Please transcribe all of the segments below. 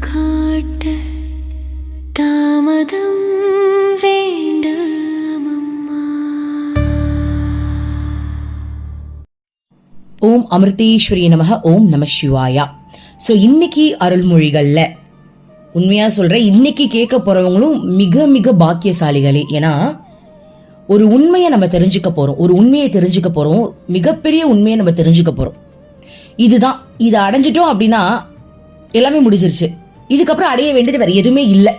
காட்ட தாமதம் வேண்டாமம்மா. ஓம் அமிர்தேஸ்வரி நமக. ஓம் நம சிவாயா. ஸோ இன்னைக்கு அருள்மொழிகள்ல உண்மையா சொல்றேன், இன்னைக்கு கேட்க போறவங்களும் மிக மிக பாக்கியசாலிகளே. ஏன்னா ஒரு உண்மையை நம்ம தெரிஞ்சுக்க போறோம், ஒரு உண்மையை தெரிஞ்சுக்க போறோம், மிகப்பெரிய உண்மையை நம்ம தெரிஞ்சுக்க போறோம். இதுதான், இதை அடைஞ்சிட்டோம் அப்படின்னா எல்லாமே முடிஞ்சிருச்சு, இதுக்கப்புறம் அடைய வேண்டியது வேற எதுவுமே இல்லை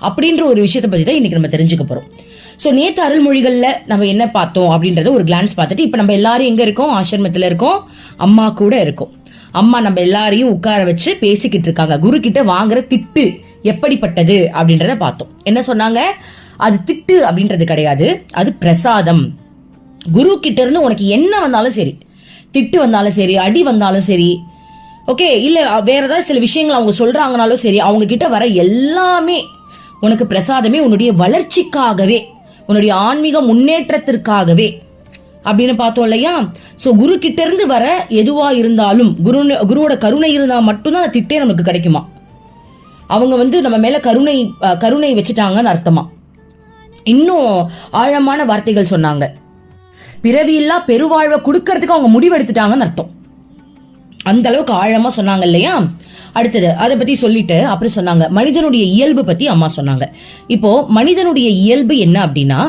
அப்படின்ற ஒரு விஷயத்தை பத்தி தான் இன்னைக்கு நம்ம தெரிஞ்சுக்க போறோம். ஸோ நேற்று அருள்மொழிகள்ல நம்ம என்ன பார்த்தோம் அப்படின்றத ஒரு கிளான்ஸ் பார்த்துட்டு இப்போ நம்ம எல்லாரும் எங்க இருக்கோம்? ஆசிரமத்தில் இருக்கோம், அம்மா கூட இருக்கோம். அம்மா நம்ம எல்லாரையும் உட்கார வச்சு பேசிக்கிட்டு இருக்காங்க. குரு கிட்ட வாங்குற திட்டு எப்படிப்பட்டது அப்படின்றத பார்த்தோம். என்ன சொன்னாங்க? அது திட்டு அப்படின்றது கிடையாது, அது பிரசாதம். குரு கிட்ட இருந்து உனக்கு என்ன வந்தாலும் சரி, திட்டு வந்தாலும் சரி, அடி வந்தாலும் சரி, ஓகே, இல்ல வேற ஏதாவது சில விஷயங்கள் அவங்க சொல்றாங்கனாலும் சரி, அவங்க கிட்ட வர எல்லாமே உனக்கு பிரசாதமே, உன்னுடைய வளர்ச்சிக்காகவே, உன்னுடைய ஆன்மீக முன்னேற்றத்திற்காகவே அப்படின்னு பார்த்தோம் இல்லையா? சோ குரு கிட்ட இருந்து வர எதுவா இருந்தாலும், குருவோட கருணை இருந்தா மட்டும்தான் திட்டே நமக்கு கிடைக்குமா. அவங்க நம்ம மேல கருணை வச்சுட்டாங்கன்னு அர்த்தமா. இன்னும் ஆழமான வார்த்தைகள் சொன்னாங்க. பிறவியில்லா பெருவாழ்வை கொடுக்கறதுக்கு அவங்க முடிவெடுத்துட்டாங்கன்னு அர்த்தம். அந்த அளவுக்கு ஆழமா சொன்னாங்க இல்லையா? அடுத்தது அதை பத்தி சொல்லிட்டு அப்புறம் சொன்னாங்க மனிதனுடைய இயல்பு பத்தி அம்மா சொன்னாங்க. இப்போ மனிதனுடைய இயல்பு என்ன அப்படின்னா,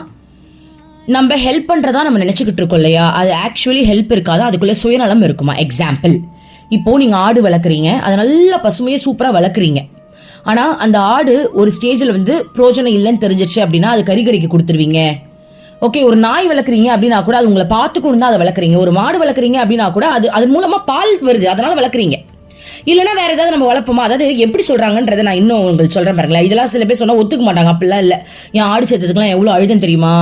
நம்ம ஹெல்ப் பண்றதா நம்ம நினைச்சுக்கிட்டு இருக்கோம் இல்லையா, அது ஆக்சுவலி ஹெல்ப் இருக்காது, அதுக்குள்ள சுயநலம் இருக்குமா. எக்ஸாம்பிள், இப்போ நீங்க ஆடு வளர்க்குறீங்க, அதை நல்லா பசுமையை சூப்பரா வளர்க்குறீங்க. ஆனா அந்த ஆடு ஒரு ஸ்டேஜ்ல பிரோஜனம் இல்லைன்னு தெரிஞ்சிருச்சு அப்படின்னா அது கறிக்கடைக்கு கொடுத்துருவீங்க. ஓகே, ஒரு நாய் வளர்க்குறீங்க அப்படின்னா கூட அது உங்களை பார்த்துக்கணும் தான் அதை வளர்க்குறீங்க. ஒரு மாடு வளர்க்குறீங்க அப்படின்னா கூட அது மூலமா பால் வருது, அதனால வளர்க்குறீங்க. இல்லைன்னா வேற ஏதாவது நம்ம வளர்ப்போமா? அதாவது எப்படி சொல்றாங்கன்றதை நான் இன்னும் உங்களுக்கு சொல்றேன் பாருங்களேன். இதெல்லாம் சில பேர் சொன்னா ஒத்துக்க மாட்டாங்க. அப்படிலாம் இல்லை, என் ஆடு சேர்த்ததுக்குலாம் எவ்வளவு அழுதுன்னு தெரியுமா,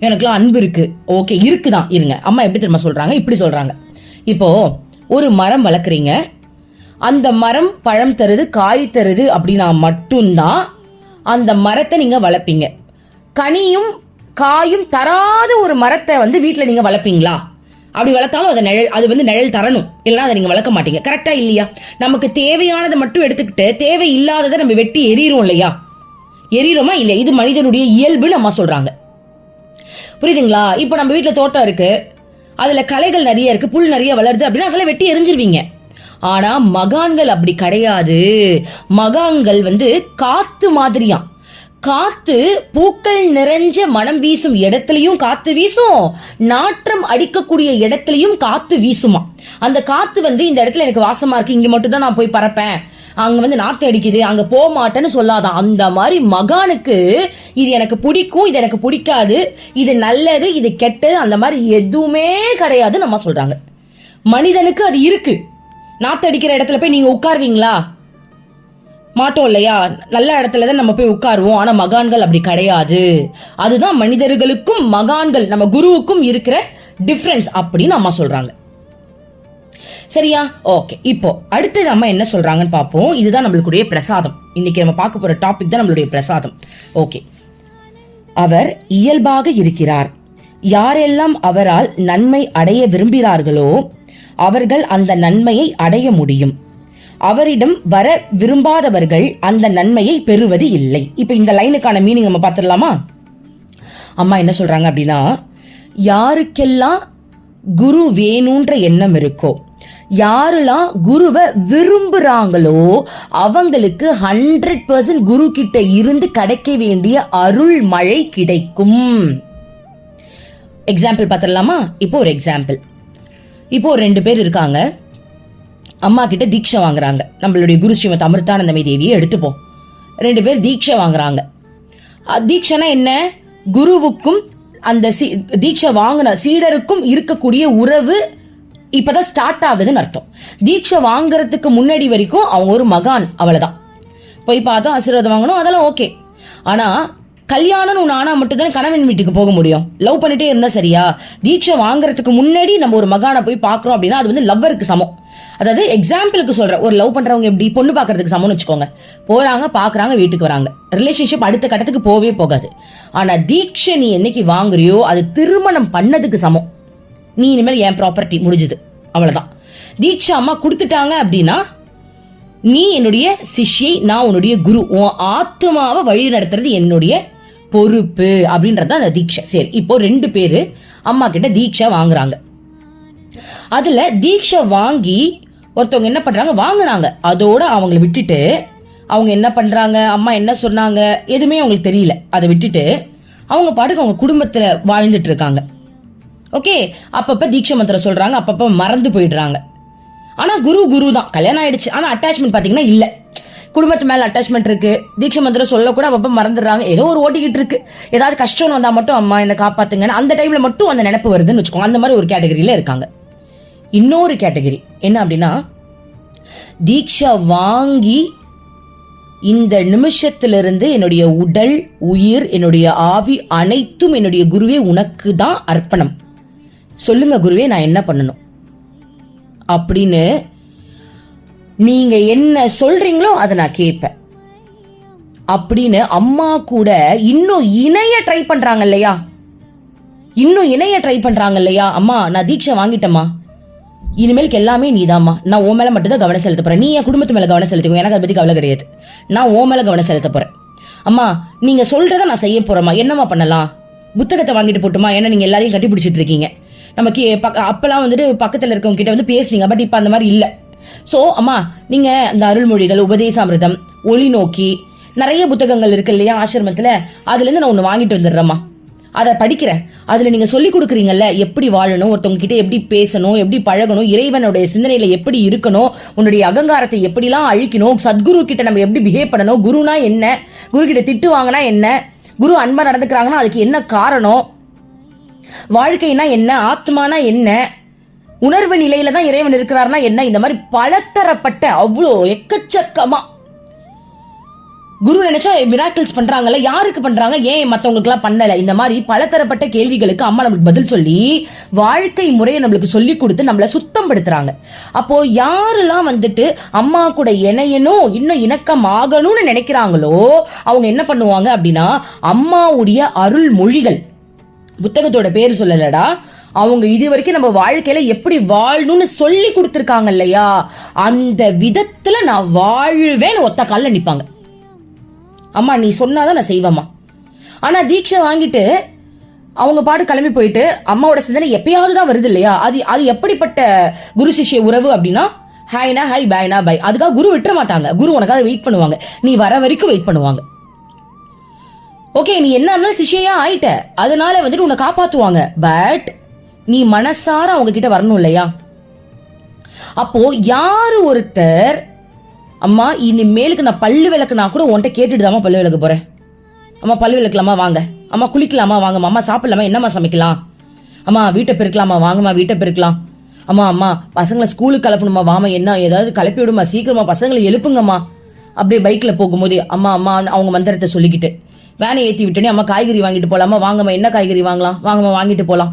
எனக்குலாம் அன்பு இருக்கு. ஓகே, இருக்குதான், இருங்க. அம்மா எப்படி தெரியுமா சொல்றாங்க? இப்படி சொல்றாங்க. இப்போ ஒரு மரம் வளர்க்குறீங்க, அந்த மரம் பழம் தருது, காய் தருது அப்படின்னா மட்டும்தான் அந்த மரத்தை நீங்க வளர்ப்பீங்க. கனியும் காயும் தராத ஒரு மரத்தை வீட்டுல நீங்க வளர்ப்பீங்களா? அப்படி வளர்த்தாலும் அது நிழல் தரணும், இல்லைன்னா அதை நீங்க வளர்க்க மாட்டீங்க. கரெக்டா இல்லையா? நமக்கு தேவையானதை மட்டும் எடுத்துக்கிட்டு தேவை இல்லாததை நம்ம வெட்டி எறிகிறோம் இல்லையா? எறிகிறோமா இல்லையா? இது மனிதனுடைய இயல்புன்னு அம்மா சொல்றாங்க. புரியுதுங்களா? இப்போ நம்ம வீட்டுல தோட்டம் இருக்கு, அதுல களைகள் நிறைய இருக்கு, புல் நிறைய வளருது அப்படின்னா அதெல்லாம் வெட்டி எரிஞ்சிருவீங்க. ஆனா மகான்கள் அப்படி கிடையாது. மகான்கள் காத்து மாதிரியாம். காத்து பூக்கள் நிறைஞ்ச மனம் வீசும் இடத்துலயும் காத்து வீசும், நாற்றம் அடிக்கக்கூடிய இடத்துலயும் காத்து வீசுமா. அந்த காத்து இந்த இடத்துல எனக்கு வாசமா இருக்கு, இங்க மட்டும் தான் நான் போய் பறப்பேன், அங்க நாற்று அடிக்குது, அங்க போக மாட்டேன்னு சொல்லாதான். அந்த மாதிரி மகானுக்கு இது எனக்கு பிடிக்கும், இது எனக்கு பிடிக்காது, இது நல்லது, இது கெட்டது, அந்த மாதிரி எதுவுமே கிடையாது நம்ம சொல்றாங்க. மனிதனுக்கு அது இருக்கு. நாத்து அடிக்கிற இடத்துல போய் நீங்க உட்காருவீங்களா? மாட்டோம் இல்லையா? நல்ல இடத்துல தான் நம்ம போய் உட்காருவோம். ஆனா மகான்கள் அப்படி கிடையாது. அதுதான் மனிதர்களுக்கும் மகான்கள் நம்ம குருவுக்கும் இருக்கிற டிஃபரன்ஸ் அப்படின்னு அம்மா சொல்றாங்க. சரியா? ஓகே, இப்போ அடுத்தது அம்மா என்ன சொல்றாங்கன்னு பார்ப்போம். இதுதான் நம்மளுடைய பிரசாதம். இன்னைக்கு நம்ம பார்க்க போற டாபிக் தான் நம்மளுடைய பிரசாதம். ஓகே, அவர் இயல்பாக இருக்கிறார். யாரெல்லாம் அவரால் நன்மை அடைய விரும்புகிறார்களோ அவர்கள் அந்த நன்மையை அடைய முடியும். அவரிடம் வர விரும்பாதவர்கள் அந்த நன்மையை பெறுவது இல்லை. இப்ப இந்த லைனுக்கான மீனிங் நம்ம பார்த்துடலாமா? அம்மா என்ன சொல்றாங்க அப்படின்னா, யாருக்கெல்லாம் குரு வேணும்ன்ற எண்ணம் இருக்கோ, யாரெல்லாம் குருவை விரும்புறாங்களோ அவங்களுக்கு 100% குரு கிட்ட இருந்து கிடைக்க வேண்டிய அருள் மழை கிடைக்கும். எக்ஸாம்பிள் பார்த்துடலாமா? இப்போ ஒரு எக்ஸாம்பிள். இப்போ 2 பேர் இருக்காங்க, அம்மா கிட்ட தீட்சை வாங்குறாங்க. நம்மளுடைய குரு ஸ்ரீமத் அமிர்தானந்தமயி தேவியை எடுத்துப்போம். 2 பேர் தீட்சை வாங்குறாங்க. தீட்சைனா என்ன? குருவுக்கும் அந்த தீட்சை வாங்கின சீடருக்கும் இருக்கக்கூடிய உறவு இப்பதான் ஸ்டார்ட் ஆகுதுன்னு அர்த்தம். தீட்சை வாங்குறதுக்கு முன்னாடி வரைக்கும் அவங்க ஒரு மகான், அவ்வளவுதான். போய் பார்த்தோம், ஆசீர்வாதம் வாங்கணும், அதெல்லாம் ஓகே. ஆனா கல்யாணம்னு ஒன்று ஆனா மட்டும்தான் கணவன் வீட்டுக்கு போக முடியும். லவ் பண்ணிட்டே இருந்தா சரியா? தீட்சை வாங்குறதுக்கு முன்னாடி நம்ம ஒரு மகானை போய் பாக்குறோம் அப்படின்னா அது லவ்வருக்கு சமம். அதாவது எக்ஸாம்பிளுக்கு சொல்ற, ஒரு லவ் பண்றவங்க எப்படி பொண்ணு பாக்குறதுக்கு சமம்னு வச்சுக்கோங்க. போறாங்க, பாக்குறாங்க, வீட்டுக்கு வராங்க, ரிலேஷன்ஷிப் அடுத்த கட்டத்துக்கு போவே போகாது. ஆனா தீட்சை நீ என்னைக்கு வாங்குறியோ அது திருமணம் பண்ணதுக்கு சமம். நீ இனிமேல் என் ப்ராப்பர்ட்டி, முடிஞ்சது, அவ்வளவுதான். தீட்சை அம்மா கொடுத்துட்டாங்க அப்படின்னா நீ என்னுடைய சிஷ்யை, நான் உன்னுடைய குரு, உன் ஆத்மாவை வழி நடத்துறது என்னுடைய பொறுப்பு அப்படின்றத அந்த தீட்சை. சரி, இப்போ 2 பேரு அம்மா கிட்ட தீட்சை வாங்குறாங்க. அதுல தீட்சை வாங்கி ஒருத்தவங்க என்ன பண்றாங்க, வாங்கினாங்க, அதோட அவங்களை விட்டுட்டு அவங்க என்ன பண்றாங்க, அம்மா என்ன சொன்னாங்க எதுவுமே அவங்களுக்கு தெரியல. அதை விட்டுட்டு அவங்க பாட்டுக்கு அவங்க குடும்பத்துல வாழ்ந்துட்டு இருக்காங்க. ஓகே, அப்பப்ப தீட்சை மந்திரம் சொல்றாங்க, அப்பப்ப மறந்து போயிடுறாங்க. ஆனா குரு தான், கல்யாணம் ஆயிடுச்சு, ஆனா அட்டாச்மெண்ட் பாத்தீங்கன்னா இல்ல. குடும்பத்து மேல அட்டாச்மெண்ட் இருக்கு, தீட்சை மந்திரம் சொல்ல கூட அப்பப்ப மறந்துடுறாங்க, ஏதோ ஒரு ஓட்டிக்கிட்டு இருக்கு. ஏதாவது கஷ்டம் வந்தா மட்டும் அம்மா என்ன காப்பாத்துங்கன்னு அந்த டைம்ல மட்டும் அந்த நினைப்பு வருதுன்னு வச்சுக்கோங்க. அந்த மாதிரி ஒரு கேட்டகரியில இருக்காங்க. இன்னொரு கேட்டகரி என்ன அப்படின்னா, தீட்சை வாங்கி இந்த நிமிஷத்திலிருந்து என்னுடைய உடல், உயிர், என்னுடைய ஆவி அனைத்தும் என்னுடைய குருவே உனக்கு தான் அர்ப்பணம், சொல்லுங்க குருவே நான் என்ன பண்ணணும் அப்படின்னு நீங்க என்ன சொல்றீங்களோ அதை நான் கேட்பேன் அப்படின்னு அம்மா கூட இன்னும் இணைய ட்ரை பண்றாங்க இல்லையா, அம்மா நான் தீட்சை வாங்கிட்டேம்மா, இனிமேலுக்கு எல்லாமே நீதாம்மா, நான் உன் மேல மட்டும் தான் கவனம் செலுத்த போறேன், நீ என் குடும்பத்து மேல கவனம் செலுத்திக்கோ, எனக்கு அதை பத்தி கவலை கிடையாது, நான் உன் மேல கவனம் செலுத்த போறேன், அம்மா நீங்க சொல்றத நான் செய்ய போறேம்மா, என்னம்மா பண்ணலாம், புத்தகத்தை வாங்கிட்டு போட்டுமா, ஏன்னா நீங்க எல்லாரையும் கட்டி பிடிச்சிட்டு இருக்கீங்க, நமக்கு அப்பெல்லாம் வந்துட்டு பக்கத்துல இருக்கவங்க கிட்ட வந்து பேசுனீங்க, பட் இப்ப அந்த மாதிரி இல்ல. சோ அம்மா நீங்க இந்த அருள்மொழிகள், உபதேசாமிர்தம், ஒளி நோக்கி நிறைய புத்தகங்கள் இருக்கு இல்லையா ஆசிரமத்துல, அதுல இருந்து நான் ஒண்ணு வாங்கிட்டு வந்துடுறேம்மா, அதை படிக்கிறேன், அதுல நீங்க சொல்லி கொடுக்குறீங்கல்ல எப்படி வாழணும், ஒருத்தவங்க கிட்ட எப்படி பேசணும், எப்படி பழகணும், இறைவனுடைய சிந்தனையில எப்படி இருக்கணும், உன்னுடைய அகங்காரத்தை எப்படிலாம் அழிக்கணும், சத்குரு கிட்ட நம்ம எப்படி பிஹேவ் பண்ணணும், குருனா என்ன, குரு கிட்ட திட்டு வாங்கினா என்ன, குரு அன்பா நடந்துக்கிறாங்கன்னா அதுக்கு என்ன காரணம், வாழ்க்கைனா என்ன, ஆத்மானா என்ன, உணர்வு நிலையில தான் இறைவன் இருக்கிறார்னா என்ன, இந்த மாதிரி பலதரப்பட்ட அவ்வளோ எக்கச்சக்கமா குரு நினைச்சா மிராக்கிள்ஸ் பண்றாங்கல்ல, யாருக்கு பண்றாங்க, ஏன் மத்தவங்களுக்கு எல்லாம் பண்ணல, இந்த மாதிரி பலதரப்பட்ட கேள்விகளுக்கு அம்மா நம்மளுக்கு பதில் சொல்லி வாழ்க்கை முறையை நம்மளுக்கு சொல்லி கொடுத்து நம்மள சுத்தம் படுத்துறாங்க. அப்போ யாரெல்லாம் வந்துட்டு அம்மா கூட இணையணும், இன்னும் இணக்கம் ஆகணும்னு நினைக்கிறாங்களோ அவங்க என்ன பண்ணுவாங்க அப்படின்னா, அம்மாவுடைய அருள் மொழிகள், புத்தகத்தோட பேரு சொல்லலடா, அவங்க இது வரைக்கும் நம்ம வாழ்க்கையில எப்படி வாழணும்னு சொல்லி கொடுத்துருக்காங்க இல்லையா, அந்த விதத்துல நான் வாழ்வேன்னு ஒத்த கால்ல நிப்பாங்க. அம்மா நீ சொன்னாதான் நான் செய்வேம்மா. ஆனா தீட்சை வாங்கிட்டு அவங்க பாடு கிளம்பி போயிட்டு அம்மாவோட சிந்தனை எப்பயாவது தான் வருது இல்லையா, அது எப்படிப்பட்ட குரு சிஷ்ய உறவு அப்படின்னா, ஹாய்னா ஹாய், பாய்னா பாய், அதுக்காக குரு விட்டுற மாட்டாங்க, குரு உனக்காக வெயிட் பண்ணுவாங்க, நீ வர வரைக்கும் வெயிட் பண்ணுவாங்க. ஓகே, நீ என்ன இருந்தாலும் சிஷ்யா ஆயிட்ட, அதனால வந்துட்டு உன்னை காப்பாத்துவாங்க, பட் நீ மனசார அவங்க கிட்ட வரணும் இல்லையா. அப்போ யாரு ஒருத்தர் அம்மா இனிமேலுக்கு நான் பல்லு விளக்குனா கூட உன்கிட்ட கேட்டுட்டு தான் பல்லு விளக்க போறேன், அம்மா பல்லு விளக்கலாமா வாங்க, அம்மா குளிக்கலாமா வாங்கம்மா, அம்மா சாப்பிடலாமா என்னம்மா சமைக்கலாம், அம்மா வீட்டை பெருக்கலாமா வாங்கம்மா வீட்டை பெருக்கலாம், அம்மா பசங்களை ஸ்கூலுக்கு கிளப்பணுமா வாமா, என்ன ஏதாவது கிளப்பி விடுமா சீக்கிரமா, பசங்களை எழுப்புங்கம்மா. அப்படியே பைக்ல போகும்போது அம்மா அவங்க மந்திரத்தை சொல்லிக்கிட்டு வேனை ஏற்றி விட்டோன்னே, அம்மா காய்கறி வாங்கிட்டு போலாமா வாங்கம்மா, என்ன காய்கறி வாங்கலாம் வாங்கம்மா வாங்கிட்டு போலாம்.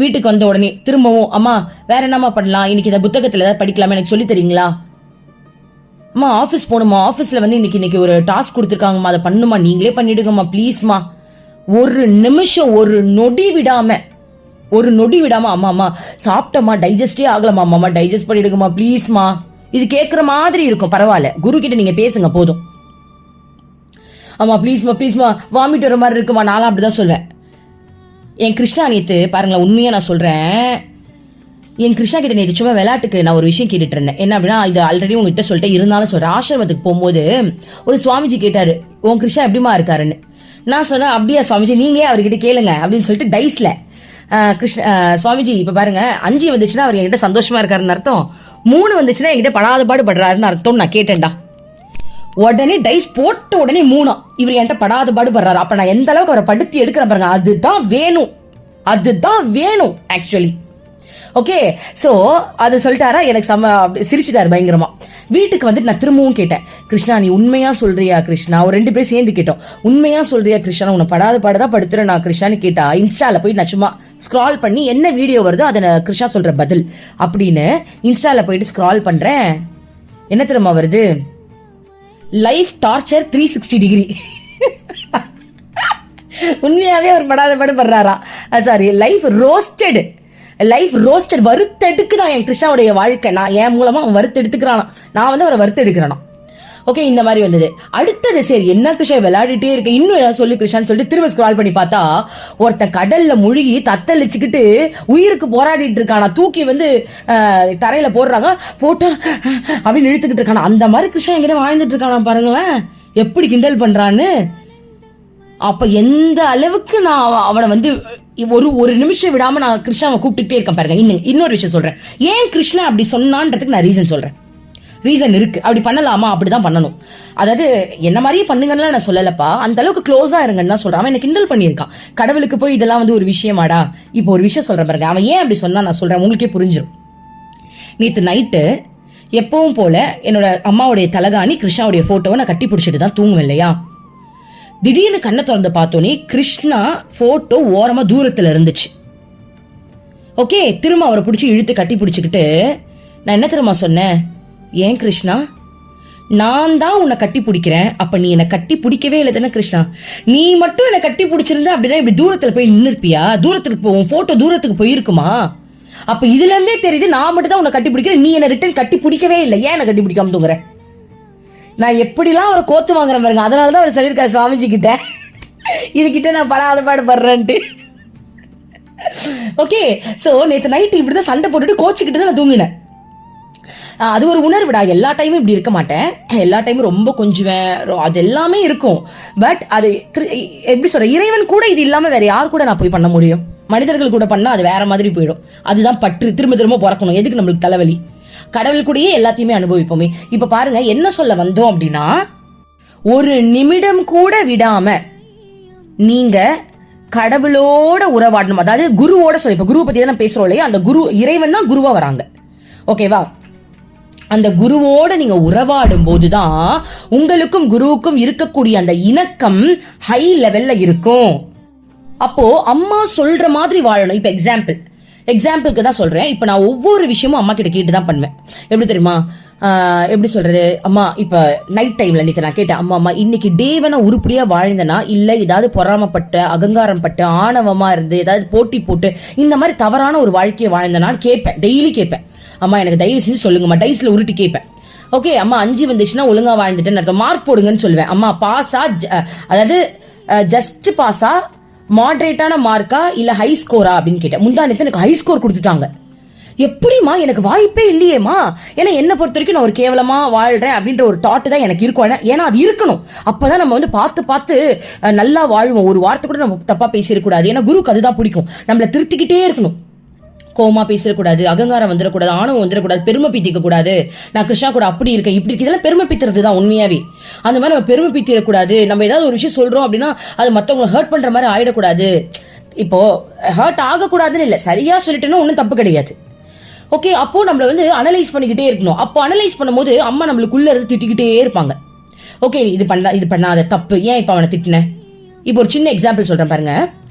வீட்டுக்கு வந்த உடனே திரும்பவும் அம்மா வேற என்னம்மா பண்ணலாம், இன்னைக்கு இந்த புத்தகத்துல ஏதாவது படிக்கலாமா எனக்கு சொல்லி தரீங்களா, அம்மா ஆஃபீஸ் போகணுமா, ஆஃபீஸ்ல வந்து இன்னைக்கு ஒரு டாஸ்க் கொடுத்துருக்காங்கம்மா, அதை பண்ணுமா, நீங்களே பண்ணிடுங்கம்மா ப்ளீஸ்மா. ஒரு நிமிஷம் ஒரு நொடி விடாம அம்மா சாப்பிட்டம்மா டைஜஸ்டே ஆகலாமா, அம்மா டைஜஸ்ட் பண்ணிடுங்கம்மா ப்ளீஸ்மா. இது கேட்குற மாதிரி இருக்கும், பரவாயில்ல குரு கிட்ட நீங்க பேசுங்க போதும். அம்மா ப்ளீஸ்மா வாமிட் வர மாதிரி இருக்குமா, நானும் அப்படிதான் சொல்வேன். என் கிருஷ்ணா நேத்து பாருங்களேன், உண்மையா நான் சொல்றேன், என் கிருஷ்ணா கிட்ட நேற்று சும்மா விளையாட்டுக்கு நான் ஒரு விஷயம் கேட்டுட்டு இருந்தேன். என்ன அப்படின்னா, இது ஆல்ரெடி உங்ககிட்ட சொல்லிட்டேன், இருந்தாலும் சொல்றேன். ஆசிரமத்துக்கு போகும்போது ஒரு சுவாமிஜி கேட்டாரு, உன் கிருஷ்ணா எப்படிமா இருக்காருன்னு. நான் சொன்னேன், அப்படியா சுவாமிஜி நீங்களே அவர்கிட்ட கேளுங்க அப்படின்னு சொல்லிட்டு டைஸ்ல சுவாமிஜி இப்ப பாருங்க 5 வந்துச்சுன்னா அவர் என்கிட்ட சந்தோஷமா இருக்காருன்னு அர்த்தம், 3 வந்துச்சுன்னா என்கிட்ட படாத பாடு படுறாருன்னு அர்த்தம். நான் கேட்டேன்டா, உடனே டைஸ் போட்ட உடனே 3 இவர் என்கிட்ட படாத பாடு படுறாரு, அப்ப நான் எந்த அளவுக்கு அவரை படுத்தி எடுக்கிறேன் பாருங்க, அதுதான் வேணும் ஆக்சுவலி. ஓகே, சோ அது சொல்லிட்டாரா, எனக்கு சிரிச்சிட்டாரு பயங்கரமா. வீட்டுக்கு வந்துட்டு நான் திரும்பவும் கேட்டேன், கிருஷ்ணா நீ உண்மையா சொல்றியா கிருஷ்ணா, ஒரு 2 பேர் சேர்ந்து கேட்டோம், உண்மையா சொல்றியா கிருஷ்ணா, உன்னை படாத பாடுதான் படுத்துறேன் நான் கிருஷ்ணான்னு கேட்டா, இன்ஸ்டால போய் நான் சும்மா ஸ்க்ரால் பண்ணி என்ன வீடியோ வருதோ அதை கிருஷ்ணா சொல்ற பதில் அப்படின்னு இன்ஸ்டால போயிட்டு ஸ்க்ரால் பண்றேன், என்ன தெரியுமா வருது, லைஃப் டார்ச்சர் 360 டிகிரி. உண்மையாவே அவர் படாத பாடு படுறாரா, sorry life roasted life roasted, வறுத்தெடுக்குதான் என் கிருஷ்ணாவுடைய வாழ்க்கை. நான் என் மூலமா அவன் வறுத்தெடுத்துக்கிறானா, நான் வந்து அவரை வறுத்தெடுக்கிறானா. ஓகே, இந்த மாதிரி வந்தது. அடுத்தது சரி என்ன கிருஷ்ணா விளையாடிட்டே இருக்க, இன்னும் ஏதாவது சொல்லு கிருஷ்ணான்னு சொல்லிட்டு திரும்ப ஸ்க்ரால் பண்ணி பார்த்தா ஒருத்தன் கடல்ல முழுகி தத்தளிச்சுக்கிட்டு உயிருக்கு போராடிட்டு இருக்கானா. தூக்கி வந்து தரையில போடுறாங்க, போட்டா அப்படின்னு இழுத்துக்கிட்டு இருக்கானா. அந்த மாதிரி கிருஷ்ணா எங்கிட்ட வாழ்ந்துட்டு இருக்கானா பாருங்களேன், எப்படி கிண்டல் பண்றான்னு. அப்ப எந்த அளவுக்கு நான் அவனை வந்து ஒரு நிமிஷம் விடாம நான் கிருஷ்ணாவை கூப்பிட்டுட்டே இருக்கேன் பாருங்க. இன்னொரு விஷயம் சொல்றேன், ஏன் கிருஷ்ணா அப்படி சொன்னான்றதுக்கு நான் ரீசன் சொல்றேன். ரீசன் இருக்கு, அப்படி பண்ணலாமா, அப்படிதான் பண்ணணும். அதாவது என்ன மாதிரியே பண்ணுங்கன்னு நான் சொல்லலப்பா, அந்த அளவுக்கு க்ளோஸா இருங்கன்னு தான் சொல்றேன். அவன் என்ன கிண்டல் பண்ணியிருக்கான், கடவுளுக்கு போய் இதெல்லாம் வந்து ஒரு விஷயமாடா. இப்போ ஒரு விஷயம் சொல்றேன் பாருங்க, அவன் ஏன் அப்படி சொன்னா நான் சொல்றேன், உங்களுக்கே புரிஞ்சிடும். நேற்று நைட்டு எப்பவும் போல என்னோட அம்மாவுடைய தலகாணி கிருஷ்ணாவுடைய போட்டோவை நான் கட்டி பிடிச்சிட்டு தான் தூங்குவேன் இல்லையா. திடீர்னு கண்ணை திறந்து பார்த்தோன்னே கிருஷ்ணா போட்டோ ஓரமா தூரத்துல இருந்துச்சு. ஓகே, திரும்ப அவரை பிடிச்சி இழுத்து கட்டி பிடிச்சிக்கிட்டு நான் என்ன தெரியுமா சொன்னேன், ஏன் கிருஷ்ணா, நான் தான் உன்னை கட்டி பிடிக்கிறேன், அப்ப நீ என்னை கட்டி பிடிக்கவே இல்லை தானே கிருஷ்ணா. நீ மட்டும் என்னை கட்டி பிடிச்சிருந்தா அப்படின்னா இப்படி தூரத்துல போய் நின்று இருப்பியா, தூரத்துக்கு போவோம், போட்டோ தூரத்துக்கு போயிருக்குமா. அப்ப இதுல இருந்தே தெரியுது நான் மட்டும் தான் உன்னை கட்டி பிடிக்கிறேன், நீ என்ன ரிட்டர்ன் கட்டி பிடிக்கவே இல்லை, ஏன் என்ன கட்டி பிடிக்காம தூங்குற. நான் எப்படிலாம் அவரை கோத்து வாங்குறேன் பாருங்க. அதனாலதான் அவர் சொல்லியிருக்காரு சுவாமிஜி கிட்ட, இதுகிட்ட நான் படாத படுறேன்ட்டு. ஓகே, சோ நேற்று நைட்டு இப்படிதான் சண்டை போட்டுட்டு கோச்சுக்கிட்டு தான் நான் தூங்கினேன். அது ஒரு உணர்வுடா. எல்லா டைமும் இப்படி இருக்க மாட்டேன், எல்லா டைமும் ரொம்ப கொஞ்சுவேன், அது எல்லாமே இருக்கும். பட் அது எப்படி சொல்ற, இறைவன் கூட இது இல்லாம வேற யார் கூட நான் போய் பண்ண முடியும். மனிதர்கள் கூட பண்ணா அது வேற மாதிரி போயிடும். அதுதான் பற்று, திரும்ப திரும்ப பிறக்கணும், எதுக்கு நம்மளுக்கு தலைவலி. கடவுள் கூடயே எல்லாத்தையுமே அனுபவிப்போமே. இப்ப பாருங்க என்ன சொல்ல வந்தோம் அப்படின்னா, ஒரு நிமிடம் கூட விடாம நீங்க கடவுளோட உறவாடணும். அதாவது குருவோட சொல்ல, இப்ப குருவை பத்தி தான் பேசுறோம் இல்லையா, அந்த குரு இறைவன் தான் குருவா வராங்க. ஓகேவா, அந்த குருவோட நீங்க உறவாடும் போதுதான் உங்களுக்கும் குருவுக்கும் இருக்கக்கூடிய அந்த இணக்கம் ஹை லெவல்ல இருக்கும். அப்போ அம்மா சொல்ற மாதிரி வாழணும். இப்ப எக்ஸாம்பிளுக்கு தான் சொல்றேன். இப்ப நான் ஒவ்வொரு விஷயமும் அம்மா கிட்ட கேட்டு தான் பண்ணுவேன். எப்படி தெரியுமா, எப்படி சொல்றது, அம்மா இப்ப நைட் டைம்ல நேற்று நான் கேட்டேன், அம்மா இன்னைக்கு டேவனா உருப்படியா வாழ்ந்தனா, இல்ல ஏதாவது பொறாமப்பட்ட, அகங்காரம் பட்டு, ஆணவமா இருந்து ஏதாவது போட்டி போட்டு இந்த மாதிரி தவறான ஒரு வாழ்க்கையை வாழ்ந்தனான்னு கேட்பேன், டெய்லி கேட்பேன். அம்மா எனக்கு தயவு செஞ்சு சொல்லுங்கம்மா, டைஸ்ல உருட்டி கேட்பேன். ஓகே, அம்மா 5 வந்துச்சுன்னா ஒழுங்கா வாழ்ந்துட்டேன்னு மார்க் போடுங்கன்னு சொல்லுவேன். அம்மா பாஸா, அதாவது ஜஸ்ட் பாஸா, மாடரேட்டான மார்க்கா, இல்ல ஹை ஸ்கோரா அப்படின்னு கேட்டேன். முந்தானத்து எனக்கு ஹை ஸ்கோர் கொடுத்துட்டாங்க. எப்படிமா, எனக்கு வாய்ப்பே இல்லையேமா. ஏன்னா என்ன பொறுத்த வரைக்கும் நான் ஒரு கேவலமா வாழ்றேன் அப்படின்ற ஒரு தாட் தான் எனக்கு இருக்கும். ஏன்னா அது இருக்கணும், அப்பதான் நம்ம வந்து பார்த்து நல்லா வாழ்வோம். ஒரு வார்த்தை கூட நம்ம தப்பா பேசிடக்கூடாது. ஏன்னா குருக்கு அதுதான் பிடிக்கும், நம்மள திருத்திக்கிட்டே இருக்கணும். கோமா பேசக்கூடாது, அகங்காரம் வந்துடக்கூடாது, ஆணவம் வந்துடக்கூடாது, பெருமை பீத்திக்க கூடாது. நான் கிருஷ்ணா கூட அப்படி இருக்கேன் இப்படி இருக்கு, இதெல்லாம் பெருமை பீத்துறது தான் உண்மையாவே. அந்த மாதிரி நம்ம பெருமை பீத்திடக்கூடாது. நம்ம ஏதாவது ஒரு விஷயம் சொல்றோம் அப்படின்னா அது மற்றவங்களை ஹர்ட் பண்ற மாதிரி ஆயிடக்கூடாது. இப்போ ஹர்ட் ஆகக்கூடாதுன்னு இல்லை, சரியா சொல்லிட்டேன்னா ஒன்றும் தப்பு கிடையாது. ஓகே, அப்போ நம்மள வந்து அனலைஸ் பண்ணிக்கிட்டே இருக்கணும். அப்போ அனலைஸ் பண்ணும்போது அம்மா நம்மளுக்குள்ள இருந்து திட்டிக்கிட்டே இருப்பாங்க. ஓகே, இது பண்ணாத தப்பு, ஏன் இப்போ அவனை திட்டின. இப்போ ஒரு சின்ன எக்ஸாம்பிள் சொல்றேன் பாருங்க.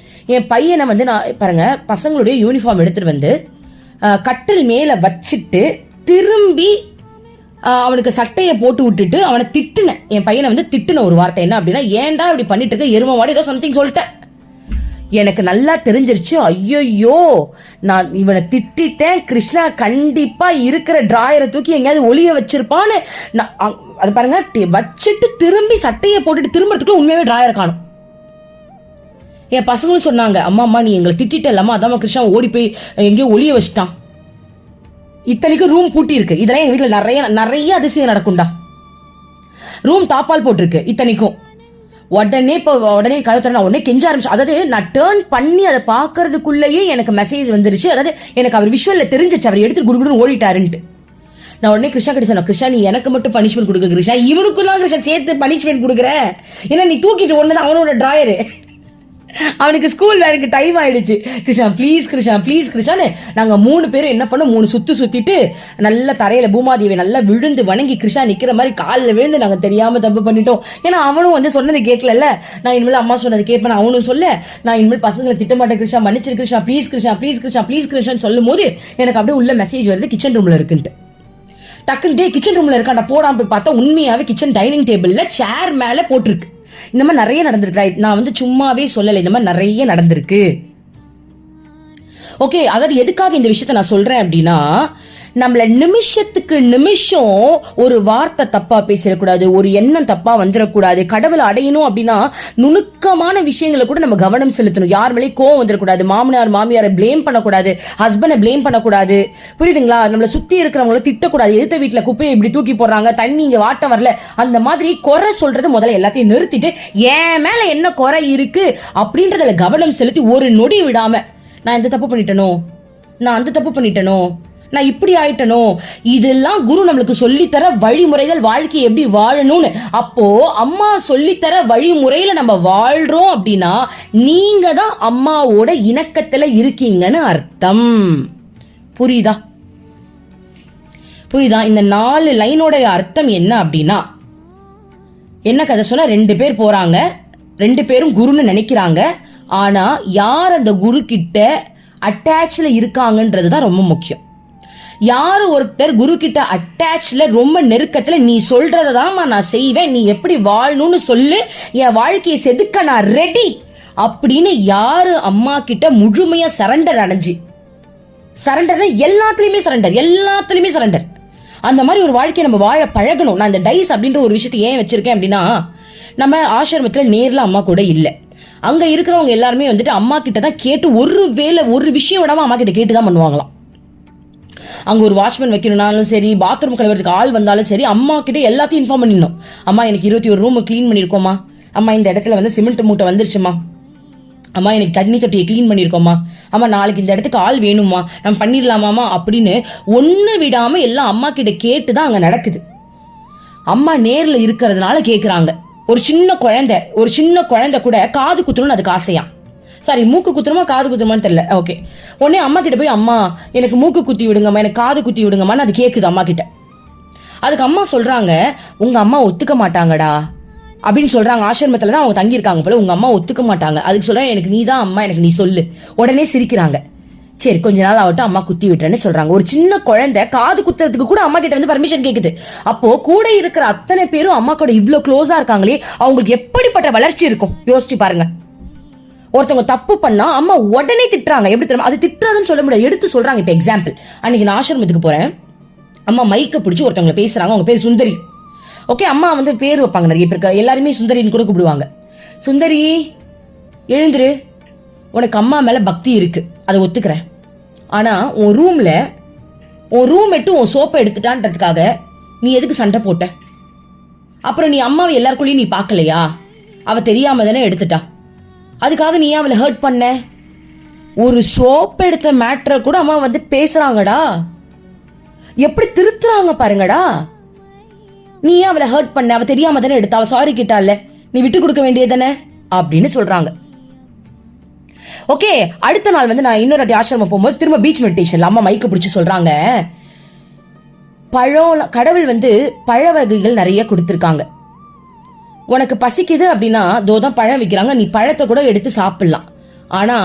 என் பையனை வந்து நான் பாருங்க, பசங்களுடைய யூனிஃபார்ம் எடுத்துட்டு வந்து கட்டில் மேல வச்சுட்டு திரும்பி அவனுக்கு சட்டையை போட்டு விட்டுட்டு அவனை திட்டினேன். என் பையனை வந்து திட்டின ஒரு வார்த்தை என்ன அப்படின்னா, ஏன்டா இப்படி பண்ணிட்டு இருக்க எரும மாடு, ஏதோ சம்திங் சொல்லிட்டேன். எனக்கு நல்லா தெரிஞ்சிருச்சு, ஐயோ நான் இவனை திட்டேன், கிருஷ்ணா கண்டிப்பா இருக்கிற டிராயரை தூக்கி எங்கேயாவது ஒளிய வச்சிருப்பான்னு. அது பாருங்க, வச்சுட்டு திரும்பி சட்டையை போட்டுட்டு திரும்பறதுக்குள்ள உண்மையாவே டிராயர் காணும். என் பசங்களும் சொன்னாங்க, அம்மா நீ எங்களை திட்டிட்ட இல்லாம, அதான் கிருஷ்ணா ஓடி போய் எங்கேயோ ஒளிய வச்சுட்டான். இத்தனைக்கும் ரூம் பூட்டி இருக்கு. இதெல்லாம் எங்க வீட்டுல நிறைய அதிசயம் நடக்கும்டா. ரூம் தாப்பால் போட்டிருக்கு இத்தனைக்கும். உடனே கழுத்துறேன், உடனே கெஞ்ச ஆரம்பிச்சு. அதாவது நான் டேர்ன் பண்ணி அதை பாக்குறதுக்குள்ளேயே எனக்கு மெசேஜ் வந்துருச்சு. அதாவது எனக்கு அவர் விஷுவல்ல தெரிஞ்சிருச்சு, அவர் எடுத்து குடுகுடுன்னு ஓடிட்டாருன்ட்டு. நான் உடனே கிருஷ்ணா கிட்ட சொன்னேன், கிருஷ்ணா நீ எனக்கு மட்டும் பனிஷ்மெண்ட் கொடுக்க கிருஷ்ணா, இவனுக்குலாம் கிருஷ்ணா சேர்த்து பனிஷ்மெண்ட் கொடுக்குற. ஏன்னா நீ தூக்கிட்டு ஒண்ணுதான் அவனோட டிராயரு, அவனுக்கு ஸ்கூல் வேலைக்கு டைம் ஆயிடுச்சு. கிருஷ்ணா ப்ளீஸ் கிருஷ்ணா ப்ளீஸ் கிருஷ்ணான்னு நாங்க 3 பேரும் என்ன பண்ணோம், 3 சுத்திட்டு நல்ல தரையில பூமாதேவி நல்லா விழுந்து வணங்கி கிருஷ்ணா நிக்கிற மாதிரி காலில் விழுந்து நாங்க தெரியாம தப்பு பண்ணிட்டோம். ஏன்னா அவனும் வந்து சொன்னது கேட்கல. நான் இனிமேல் அம்மா சொன்னது கேட்பேன் அவனும் சொல்ல, நான் இனிமேல் பசங்களை திட்டமாட்டேன் கிருஷ்ணா, மன்னிச்சிரு Krishna, please Krishna please Krishna please கிருஷ்ணான்னு சொல்லும் போது எனக்கு அப்படியே உள்ள மெசேஜ் வருது, கிச்சன் ரூம்ல இருக்குன்ட்டு. டக்குன்னு கிச்சன் ரூம்ல இருக்காண்டா போடாம போய் பார்த்தா உண்மையாவே கிச்சன் டைனிங் டேபிள்ல சேர் மேல போட்டிருக்கு. இந்த மாதிரி நிறைய நடந்திருக்கு. நான் வந்து சும்மாவே சொல்லலை, இந்த மாதிரி நிறைய நடந்திருக்கு. ஓகே, அதாவது எதுக்காக இந்த விஷயத்த நான் சொல்றேன் அப்படின்னா, நம்மள நிமிஷத்துக்கு நிமிஷம் ஒரு வார்த்தை தப்பா பேசிடக்கூடாது, ஒரு எண்ணம் தப்பா வந்துடக்கூடாது. கடவுளை அடையணும் அப்படின்னா நுணுக்கமான விஷயங்களை கூட நம்ம கவனம் செலுத்தணும். யார் மேலே கோவம் வந்துடக்கூடாது, மாமனார் மாமியாரை பிளேம் பண்ணக்கூடாது, ஹஸ்பண்டை பிளேம் பண்ணக்கூடாது, புரியுதுங்களா? நம்மளை சுத்தி இருக்கிறவங்கள திட்டக்கூடாது. எதிர்த்த வீட்டுல குப்பையை இப்படி தூக்கி போடுறாங்க, தண்ணி இங்க வாட்ட வரல, அந்த மாதிரி குறை சொல்றது முதல்ல எல்லாத்தையும் நிறுத்திட்டு என் மேல என்ன குறை இருக்கு அப்படின்றதுல கவனம் செலுத்தி ஒரு நொடி விடாம நான் இந்த தப்பு பண்ணிட்டனோ, நான் அந்த தப்பு பண்ணிட்டனோ, நான் இப்படி ஆயிட்டனோ, இதெல்லாம் குரு நம்மளுக்கு சொல்லித்தர வழிமுறைகள், வாழ்க்கையை எப்படி வாழணும்னு. அப்போ அம்மா சொல்லித்தர வழிமுறையில நம்ம வாழ்றோம் அப்படின்னா நீங்க தான் அம்மாவோட இணக்கத்துல இருக்கீங்கன்னு அர்த்தம். புரியுதா? புரியுதா? இந்த 4 லைனோட அர்த்தம் என்ன அப்படின்னா, என்ன கதை சொன்னா, 2 பேர் போறாங்க, 2 பேரும் குருன்னு நினைக்கிறாங்க. ஆனா யார் அந்த குரு கிட்ட அட்டாச்ல இருக்காங்கன்றதுதான் ரொம்ப முக்கியம். யாரு ஒருத்தர் குரு கிட்ட அட்டாச்ல ரொம்ப நெருக்கத்துல, நீ சொல்றதான் நான் செய்வேன், நீ எப்படி வாழணும்னு சொல்லு, என் வாழ்க்கையை செதுக்க நான் ரெடி அப்படின்னு யாரு அம்மா கிட்ட முழுமையா சரண்டர் அடைஞ்சு, சரண்டர் எல்லாத்துலயுமே சரண்டர், எல்லாத்துலயுமே சரண்டர், அந்த மாதிரி ஒரு வாழ்க்கையை நம்ம வாழ பழகணும். நான் இந்த டைஸ் அப்படின்ற ஒரு விஷயத்தை ஏன் வச்சிருக்கேன் அப்படின்னா, நம்ம ஆசிரமத்துல நேர்ல அம்மா கூட இல்லை, அங்க இருக்கிறவங்க எல்லாருமே வந்துட்டு அம்மா கிட்ட தான் கேட்டு, ஒரு விஷயம் விடாம அம்மா கிட்ட கேட்டுதான் பண்ணுவாங்களாம். அங்க ஒரு வாட்ச்மேன் வைக்கணும்னாலும் சரி, பாத்ரூம் கழுவுறதுக்கு ஆள் வந்தாலும் சரி, அம்மா கிட்ட எல்லாத்தையும் இன்ஃபார்ம் பண்ணிடணும். அம்மா எனக்கு 21 ரூம் கிளீன் பண்ணிருக்கோமா, அம்மா இந்த இடத்துல வந்து சிமெண்ட் மூட்டை வந்துருச்சுமா, அம்மா எனக்கு தண்ணி தொட்டியை கிளீன் பண்ணிருக்கோமா, அம்மா நாளைக்கு இந்த இடத்துக்கு ஆள் வேணுமா, நம்ம பண்ணிடலாமாமா அப்படின்னு ஒண்ணு விடாம எல்லாம் அம்மா கிட்ட கேட்டுதான் அங்க நடக்குது. அம்மா நேர்ல இருக்கிறதுனால கேக்குறாங்க. ஒரு சின்ன குழந்தை கூட காது குத்தணும்னு அதுக்கு ஆசையா, சாரி மூக்கு குத்துறமா காது குத்துறமான்னு தெரியல, ஓகே, உடனே அம்மா கிட்ட போய் அம்மா எனக்கு மூக்கு குத்தி விடுங்கம்மா, எனக்கு காது குத்தி விடுங்கம்மான்னு அது கேக்குது அம்மா கிட்ட. அதுக்கு அம்மா சொல்றாங்க, உங்க அம்மா ஒத்துக்க மாட்டாங்கடா அப்படின்னு சொல்றாங்க. ஆசிரமத்துல தான் அவங்க தங்கியிருக்காங்க போல, உங்க அம்மா ஒத்துக்க மாட்டாங்க. அதுக்கு சொல்றேன், எனக்கு நீ தான் அம்மா, எனக்கு நீ சொல்லு. உடனே சிரிக்கிறாங்க. சரி கொஞ்ச நாள் ஆகட்டும், அம்மா குத்தி விட்டுறேன்னு சொல்றாங்க. ஒரு சின்ன குழந்தை காது குத்துறதுக்கு கூட அம்மா கிட்ட வந்து பர்மிஷன் கேக்குது. அப்போ கூட இருக்கிற அத்தனை பேரும் அம்மா கூட இவ்வளவு க்ளோஸா இருக்காங்களே, அவங்களுக்கு எப்படிப்பட்ட வளர்ச்சி இருக்கும் யோசிச்சு பாருங்க. ஒருத்தவங்க தப்பு பண்ணா அம்மா உடனே திட்டுறாங்க. எப்படி தெரியும்? அது திட்டுறதுன்னு சொல்ல முடியாது, எடுத்து சொல்றாங்க. இப்ப எக்ஸாம்பிள், அன்னைக்கு நான் ஆசிரமத்துக்கு போறேன், அம்மா மைக்க பிடிச்சி ஒருத்தவங்க பேசுறாங்க, அவங்க பேர் சுந்தரி. ஓகே, அம்மா வந்து பேர் வைப்பாங்க, நிறைய பேருக்கு எல்லாருமே சுந்தரின்னு கூட கூப்பிடுவாங்க. சுந்தரி எழுந்துரு, உனக்கு அம்மா மேல பக்தி இருக்கு, அதை ஒத்துக்கிறேன். ஆனா உன் ரூம்மேட்டு உன் சோப்பை எடுத்துட்டான்றதுக்காக நீ எதுக்கு சண்டை போட்ட? அப்புறம் நீ அம்மாவை எல்லாருக்குள்ளயும் நீ பாக்கலையா? அவ தெரியாம தானே எடுத்துட்டா, அதுக்காக நீ அவளை ஹர்ட் பண்ண? ஒரு சோப் எடுத்த மேட்டரை கூட அம்மா வந்து பேசுறாங்கடா, எப்படி திருத்துறாங்க பாருங்கடா. நீ ஏன் அவளை ஹர்ட் பண்ண? அவ தெரியாம தானே எடுத்த, அவ சாரி கேட்டால, நீ விட்டு கொடுக்க வேண்டியதானே அப்படின்னு சொல்றாங்க. ஓகே, அடுத்த நாள் வந்து நான் இன்னொரு ஆசிரமம் போகும்போது திரும்ப பீச் மெடிடேஷன்ல அம்மா மைக்க பிடிச்சி சொல்றாங்க, கடவுள் வந்து பழ வகைகள் நிறைய கொடுத்திருக்காங்க, உனக்கு பசிக்குது அப்படின்னா தோதான் பழம் வைக்கிறாங்க, நீ பழத்தை கூட எடுத்து சாப்பிடலாம். ஆனா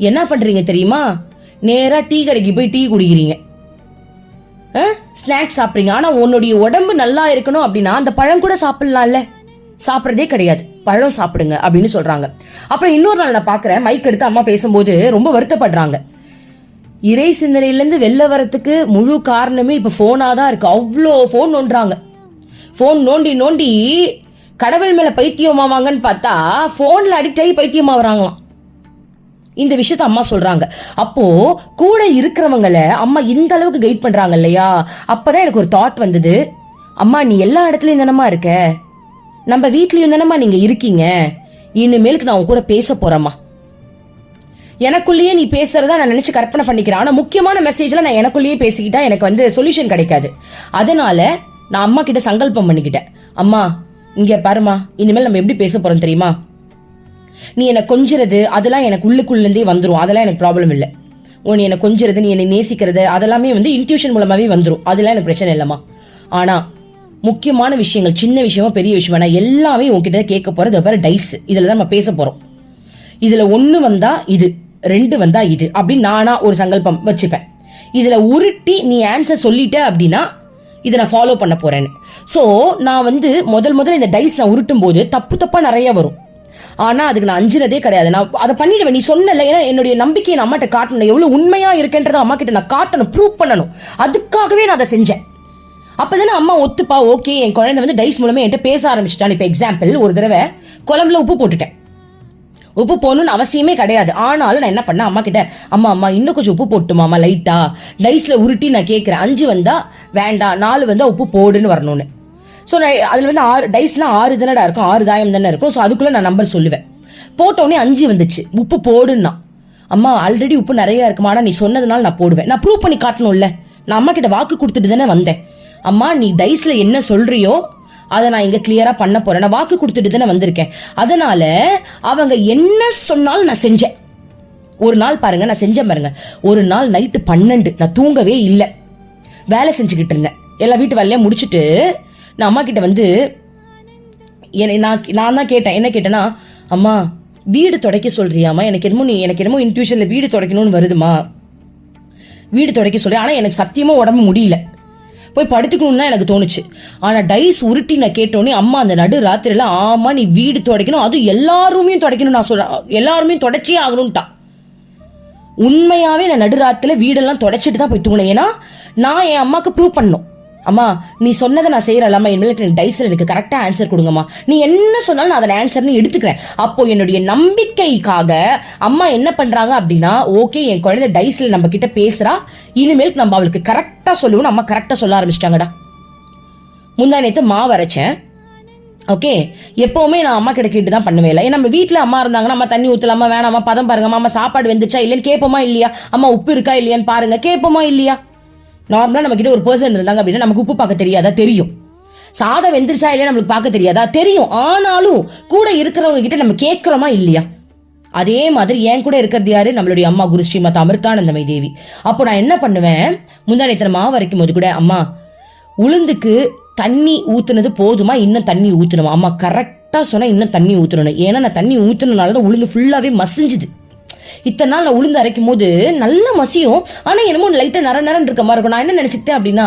என்ன பண்றீங்க தெரியுமா? நேரா டீ கடைக்கு போய் டீ குடிக்கிறீங்க, ஸ்நாக்ஸ் சாப்பிடுறீங்க. ஆனா உன்னுடைய உடம்பு நல்லா இருக்கணும் அப்படின்னா அந்த பழம் கூட சாப்பிடலாம்ல, சாப்பிடறதே கிடையாது, பழம் சாப்பிடுங்க அப்படின்னு சொல்றாங்க. அப்புறம் இன்னொரு நாள் நான் பாக்குறேன், மைக் எடுத்து அம்மா பேசும்போது ரொம்ப வருத்தப்படுறாங்க. இறை சிந்தனையில இருந்து வெளில வரத்துக்கு முழு காரணமே இப்ப போனாதான் இருக்கு. அவ்வளோ போன் நோண்டுறாங்க. போன் நோண்டி நோண்டி கடவுள் மேல பைத்தியமாவாங்கன்னு பார்த்தா போன்ல அடிக்ட் ஆகி பைத்தியமாவறாங்களாம். இந்த விஷயத்த அம்மா சொல்றாங்க. அப்போ கூட இருக்கிறவங்களை அம்மா இந்த அளவுக்கு கைட் பண்றாங்க இல்லையா? அப்பதான் எனக்கு ஒரு தாட் வந்தது, அம்மா நீ எல்லா இடத்துலயும் தானமா இருக்க, நம்ம வீட்லயும் தானமா நீங்க இருக்கீங்க, இனிமேலுக்கு நான் உன் கூட பேச போறேம்மா, எனக்குள்ளேயே நீ பேசுறதா நான் நினைச்சு கற்பனை பண்ணிக்கிறேன். ஆனா முக்கியமான மெசேஜ்ல நான் எனக்குள்ளேயே பேசிக்கிட்டா எனக்கு வந்து சொல்யூஷன் கிடைக்காது. அதனால நான் அம்மா கிட்ட சங்கல்பம் பண்ணிக்கிட்டேன், அம்மா இங்க பாருமா, இனிமேல் நம்ம எப்படி பேச போறோம் தெரியுமா? நீ என்னை கொஞ்சிறது அதெல்லாம் எனக்கு உள்ளுக்குள்ளே வந்துரும், அதெல்லாம் எனக்கு ப்ராப்ளம் இல்லை. நீ என்னை கொஞ்சிறது, நீ என்னை நேசிக்கிறது அதெல்லாமே வந்து இன்ட்யூஷன் மூலமாவே வந்துரும், அதெல்லாம் எனக்கு பிரச்சனை இல்லைம்மா. ஆனா முக்கியமான விஷயங்கள், சின்ன விஷயமா பெரிய விஷயமா, நான் எல்லாமே உன்கிட்ட கேட்க போறது பாரு டைஸ், இதுல நம்ம பேச போறோம். இதுல 1 வந்தா இது, 2 வந்தா இது அப்படின்னு நானா ஒரு சங்கல்பம் வச்சுப்பேன். இதுல உருட்டி நீ ஆன்சர் சொல்லிட்ட அப்படின்னா இதை நான் ஃபாலோ பண்ண போறேன்னு. சோ நான் வந்து முதல்ல இந்த டைஸ் நான் உருட்டும் போது தப்பா நிறைய வரும். ஆனா அதுக்கு நான் அஞ்சுனதே கிடையாது. நான் அதை பண்ணிடுவேன், நீ சொன்னல. ஏன்னா என்னுடைய நம்பிக்கையை நான் அம்மாட்ட காட்டணும், எவ்வளவு உண்மையா இருக்கேன்றதை அம்மா கிட்ட நான் காட்டணும், ப்ரூவ் பண்ணணும். அதுக்காகவே நான் அதை செஞ்சேன். அப்பதானே அம்மா ஒத்துப்பா, ஓகே என் குழந்தை வந்து டைஸ் மூலமா என்கிட்ட பேச ஆரம்பிச்சிட்டான். இப்ப எக்ஸாம்பிள், ஒரு தடவை குழம்புல உப்பு போட்டுட்டேன். உப்பு போடணும்னு அவசியமே கிடையாது. ஆனாலும் நான் என்ன பண்ணேன், அம்மா கிட்ட, அம்மா அம்மா இன்னும் கொஞ்சம் உப்பு போட்டுமாமா லைட்டா, டைஸ்ல உருட்டி நான் கேட்கிறேன். 5 வந்தா வேண்டாம், 4 வந்தா உப்பு போடுன்னு வரணும்னு. ஸோ நான் அதில் வந்து 6 டைஸ்னா 6 தானடா இருக்கும், 6 தாயம் தானே இருக்கும். ஸோ அதுக்குள்ளே நான் நம்பர் சொல்லுவேன். போட்டோடனே 5 வந்துச்சு, உப்பு போடுன்னா. அம்மா ஆல்ரெடி உப்பு நிறைய இருக்குமா, ஆனால் நீ சொன்னதுனால நான் போடுவேன். நான் ப்ரூவ் பண்ணி காட்டணும்ல, நான் அம்மா கிட்ட வாக்கு கொடுத்துட்டு தானே வந்தேன். அம்மா நீ டைஸ்ல என்ன சொல்றியோ அதை நான் இங்க கிளியரா பண்ண போறேன், நான் வாக்கு கொடுத்துட்டு தானே வந்திருக்கேன். அதனால அவங்க என்ன சொன்னாலும் நான் செஞ்சேன். ஒரு நாள் பாருங்க, நான் செஞ்சேன் பாருங்க. ஒரு நாள் நைட்டு 12 நான் தூங்கவே இல்லை, வேலை செஞ்சுக்கிட்டு இருந்தேன். எல்லா வீட்டு வேலையும் முடிச்சுட்டு நான் அம்மா கிட்ட வந்து நான் தான் கேட்டேன். என்ன கேட்டேன்னா, அம்மா வீடு துடைக்க சொல்றியாமா, எனக்கு என்னமோ இன்ட்யூஷன்ல வீடு துடைக்கணும்னு வருதுமா, வீடு துடைக்க சொல்லி. ஆனா எனக்கு சத்தியமா உடம்பு முடியல, போய் படுத்துக்கணும்னு தான் எனக்கு தோணுச்சு. ஆனா டைஸ் உருட்டி நான் கேட்டோன்னே அம்மா அந்த நடு ராத்திரில, ஆமா நீ வீடு துடைக்கணும், அதுவும் எல்லாருமே துடைக்கணும், நான் சொல்றேன் எல்லாருமே துடைச்சே ஆகணும்ட்டா. உண்மையாவே நான் நடுராத்திரில வீடெல்லாம் துடைச்சிட்டு தான் போய் தூங்கினேன். ஏன்னா நான் என் அம்மாக்கு ப்ரூவ் பண்ணணும், அம்மா நீ சொன்னதை நான் செய்யறேன்மா, என் டைஸ்ல எனக்கு கரெக்டா ஆன்சர் கொடுங்கம்மா, நீ என்ன சொன்னாலும் நான் அதை ஆன்சர்னு எடுத்துக்கிறேன். அப்போ என்னுடைய நம்பிக்கைக்காக அம்மா என்ன பண்றாங்க அப்படின்னா, ஓகே என் குழந்தை டைஸ்ல நம்ம கிட்ட பேசுறா, இனிமேல் நம்ம அவளுக்கு கரெக்டா சொல்லுவோம், அம்மா கரெக்டா சொல்ல ஆரம்பிச்சிட்டாங்கடா. முந்தா நேத்து மாவு அரைச்சேன். ஓகே, எப்பவுமே நான் அம்மா கிட்ட கேட்டு தான் பண்ணுவேன். ஏன்னா நம்ம வீட்டுல அம்மா இருந்தாங்கன்னா, அம்மா தண்ணி ஊத்தலாமா வேணாமா, பதம் பாருங்கம்மா, அம்மா சாப்பாடு வெந்துச்சா இல்லைன்னு கேட்போமா இல்லையா, அம்மா உப்பு இருக்கா இல்லையான்னு பாருங்க கேட்போமா இல்லையா. நார்மலா நம்ம கிட்ட ஒரு பர்சன் இருந்தாங்க அப்படின்னா நமக்கு உப்பு பார்க்க தெரியாதா, தெரியும். சாதம் வெந்துருச்சா இல்லையா நம்மளுக்கு பார்க்க தெரியாதா, தெரியும். ஆனாலும் கூட இருக்கிறவங்க கிட்ட நம்ம கேட்கிறோமா இல்லையா. அதே மாதிரி என் கூட இருக்கிறது யாரு, நம்மளுடைய அம்மா குரு ஸ்ரீமத் அமிர்தானந்தமயி தேவி. அப்போ நான் என்ன பண்ணுவேன், முந்தானேத்தன மாவு வரைக்கும் போது கூட, அம்மா உளுந்துக்கு தண்ணி ஊத்துனது போதுமா, இன்னும் தண்ணி ஊத்தணுமா, அம்மா கரெக்டா சொன்னா இன்னும் தண்ணி ஊத்தணும். ஏன்னா நான் தண்ணி ஊத்துனதுனாலதான் உளுந்து ஃபுல்லாவே மசிஞ்சுது. இத்தனை நாள் நான் உளுந்து அரைக்கும் போது நல்லா மசியும், ஆனா என்னமோ லைட்டா நரன்னு இருக்க மாதிரி இருக்கும். நான் என்ன நினைச்சுக்கிட்டேன் அப்படின்னா,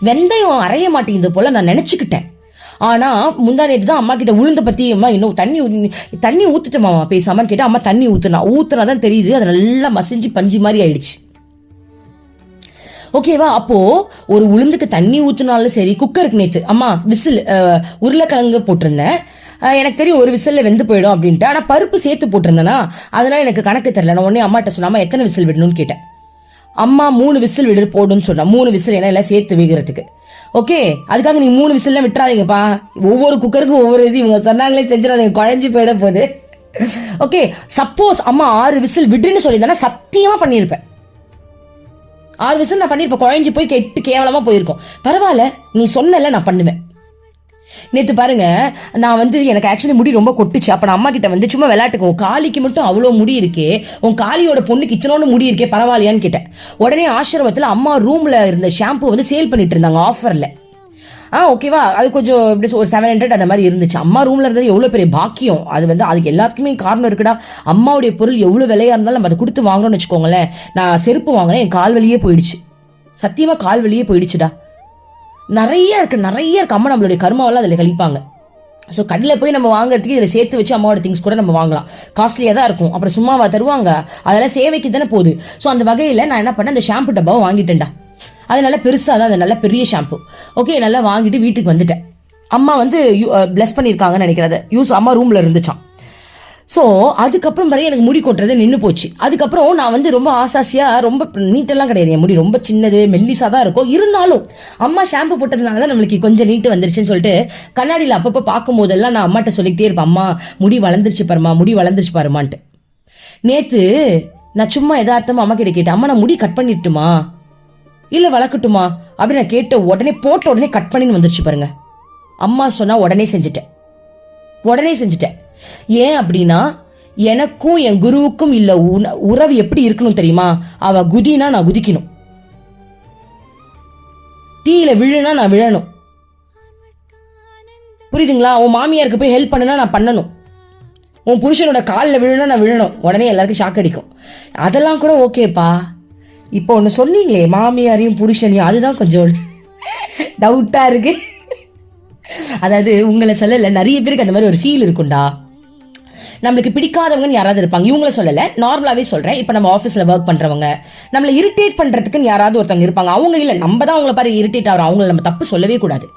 வெந்தயம் அரைய மாட்டேங்குது போல நான் நினைச்சுக்கிட்டேன். ஆனா முந்தா நேற்று தான் அம்மா கிட்ட உளுந்த பத்தி, அம்மா இன்னும் தண்ணி ஊத்துட்டோமா பேசாமன்னு கேட்டா, அம்மா தண்ணி ஊத்துனாதான் தெரியுது, அது நல்லா மசிஞ்சு பஞ்சு மாதிரி ஆயிடுச்சு. ஓகேவா. அப்போ ஒரு உளுந்துக்கு தண்ணி ஊத்துனாலும் சரி, குக்கருக்கு நேத்து அம்மா விசில் உருளைக்கிழங்கு போட்டிருந்தேன், எனக்கு தெரியும் ஒரு விசில்ல வெந்து போயிடும் அப்படின்ட்டு. ஆனா பருப்பு சேர்த்து போட்டிருந்தேனா, அதனால எனக்கு கணக்கு தெரியல. நான் உடனே அம்மாட்ட சொன்னாமா எத்தனை விசில் விடணும்னு கேட்டேன். அம்மா 3 விசில் விடு போடுன்னு சொன்னா. 3 விசில் ஏன்னா எல்லாம் சேர்த்து வேகிறதுக்கு. ஓகே, அதுக்காக நீ 3 விசில்லாம் விட்டுறாதீங்கப்பா, ஒவ்வொரு குக்கருக்கும் ஒவ்வொரு இது இவங்க சொன்னாங்களே செஞ்சிடாதீங்க, குழஞ்சி போயிட போகுது. ஓகே, சப்போஸ் அம்மா 6 விசில் விடுன்னு சொல்லியிருந்தேன்னா சத்தியமா பண்ணியிருப்பேன். 6 விசில் நான் பண்ணிருப்பேன், குழஞ்சி போய் கெட்டு கேவலமா போயிருக்கோம். பரவாயில்ல, நீ சொன்னல நான் பண்ணுவேன். நேற்று பாருங்க, நான் வந்து எனக்கு ஆக்சுவலி முடி ரொம்ப கொட்டுச்சு. அப்ப நான் அம்மா கிட்ட வந்து சும்மா விளையாட்டுக்கு, உன் காலிக்கு மட்டும் அவ்வளோ முடி இருக்கே, உன் காலியோட பொண்ணுக்கு இத்தனோடு முடி இருக்கே பரவாயில்லையான்னு கேட்டேன். உடனே ஆசிரமத்தில் அம்மா ரூம்ல இருந்த ஷாம்பு வந்து சேல் பண்ணிட்டு இருந்தாங்க ஆஃபர்ல. ஓகேவா, அது கொஞ்சம் இப்படி ஒரு 700 அந்த மாதிரி இருந்துச்சு. அம்மா ரூம்ல இருந்தது எவ்வளவு பெரிய பாக்கியம். அது வந்து அதுக்கு எல்லாத்துக்குமே காரணம் இருக்குடா. அம்மாவுடைய பொருள் எவ்வளவு விலையா இருந்தாலும் நம்ம அதை கொடுத்து வாங்கணும்னு வச்சுக்கோங்களேன். நான் செருப்பு வாங்கினேன், என் கால் வலியே போயிடுச்சு, சத்தியமா கால் வலியே போயிடுச்சுடா. நிறைய இருக்கு அம்மா நம்மளுடைய கர்மாவெல்லாம் அதில் கழிப்பாங்க. ஸோ கடையில் போய் நம்ம வாங்குறதுக்கு இதில் சேர்த்து வச்சு அம்மாவோட திங்ஸ் கூட நம்ம வாங்கலாம், காஸ்ட்லியாக தான் இருக்கும். அப்புறம் சும்மாவா தருவாங்க, அதெல்லாம் சேவைக்கு தானே போகுது. ஸோ அந்த வகையில் நான் என்ன பண்ணேன், அந்த ஷாம்பு டப்பாவை வாங்கிட்டேன்டா. அது நல்லா பெருசாக தான், அது நல்ல பெரிய ஷாம்பு. ஓகே, நல்லா வாங்கிட்டு வீட்டுக்கு வந்துட்டேன். அம்மா வந்து பிளஸ் பண்ணியிருக்காங்கன்னு நினைக்கிறேன், அம்மா ரூமில் இருந்துச்சான். ஸோ அதுக்கப்புறம் வரை எனக்கு முடி கொட்டுறது நின்று போச்சு. அதுக்கப்புறம் நான் வந்து ரொம்ப ஆசாசியா, ரொம்ப நீட்டெல்லாம் கிடையாது, என் முடி ரொம்ப சின்னது மெல்லிசா தான் இருக்கும். இருந்தாலும் அம்மா ஷாம்பு போட்டதுனால தான் நம்மளுக்கு கொஞ்சம் நீட்டு வந்துருச்சுன்னு சொல்லிட்டு கண்ணாடியில் அப்பப்போ பார்க்கும் போதெல்லாம் நான் அம்மாட்ட சொல்லிக்கிட்டே இருப்பேன், அம்மா முடி வளர்ந்துருச்சு பாருமா, முடி வளர்ந்துருச்சு பாருமான்ட்டு. நேத்து நான் சும்மா யதார்த்தமா அம்மா கிட்ட கேட்டேன், அம்மா நான் முடி கட் பண்ணிட்டுமா இல்ல வளர்க்கட்டுமா அப்படின்னு நான் கேட்ட உடனே போட்ட உடனே கட் பண்ணின்னு வந்துருச்சு பாருங்க. அம்மா சொன்னா உடனே செஞ்சுட்டேன். ஏன் அப்படின்னா, எனக்கும் என் குருவுக்கும் இல்ல உறவு எப்படி இருக்கணும் தெரியுமா, அவ குதினா நான் குதிக்கணும், தீயில விழுனா நான் விழணும், புரியுதுங்களா. உன் மாமியாருக்கு போய் ஹெல்ப் பண்ணுனா நான் பண்ணணும், உன் புருஷனோட காலில் விழுனா நான் விழணும். உடனே எல்லாருக்கும் ஷாக் அடிக்கும். அதெல்லாம் கூட ஓகேப்பா. இப்போ ஒன்று சொன்னீங்களே மாமியாரையும் புருஷனையும், அதுதான் கொஞ்சம் டவுட்டா இருக்கு. அதாவது உங்களை சொல்லல, நிறைய பேருக்கு அந்த மாதிரி ஒரு ஃபீல் இருக்கும்டா. நம்மளுக்கு பிடிக்காதவங்கன்னு யாராவது இருப்பாங்க. இவங்கள சொல்லல, நார்மலாவே சொல்றேன். இப்ப நம்ம ஆபீஸ்ல ஒர்க் பண்றவங்க, நம்மள இரிட்டேட் பண்றதுக்குன்னு யாராவது ஒருத்தவங்க இருப்பாங்க. அவங்க இல்ல, நம்ம தான் அவங்கள பாரு இரிட்டேட் ஆகிறோம். அவங்கள நம்ம தப்பு சொல்லவே கூடாது.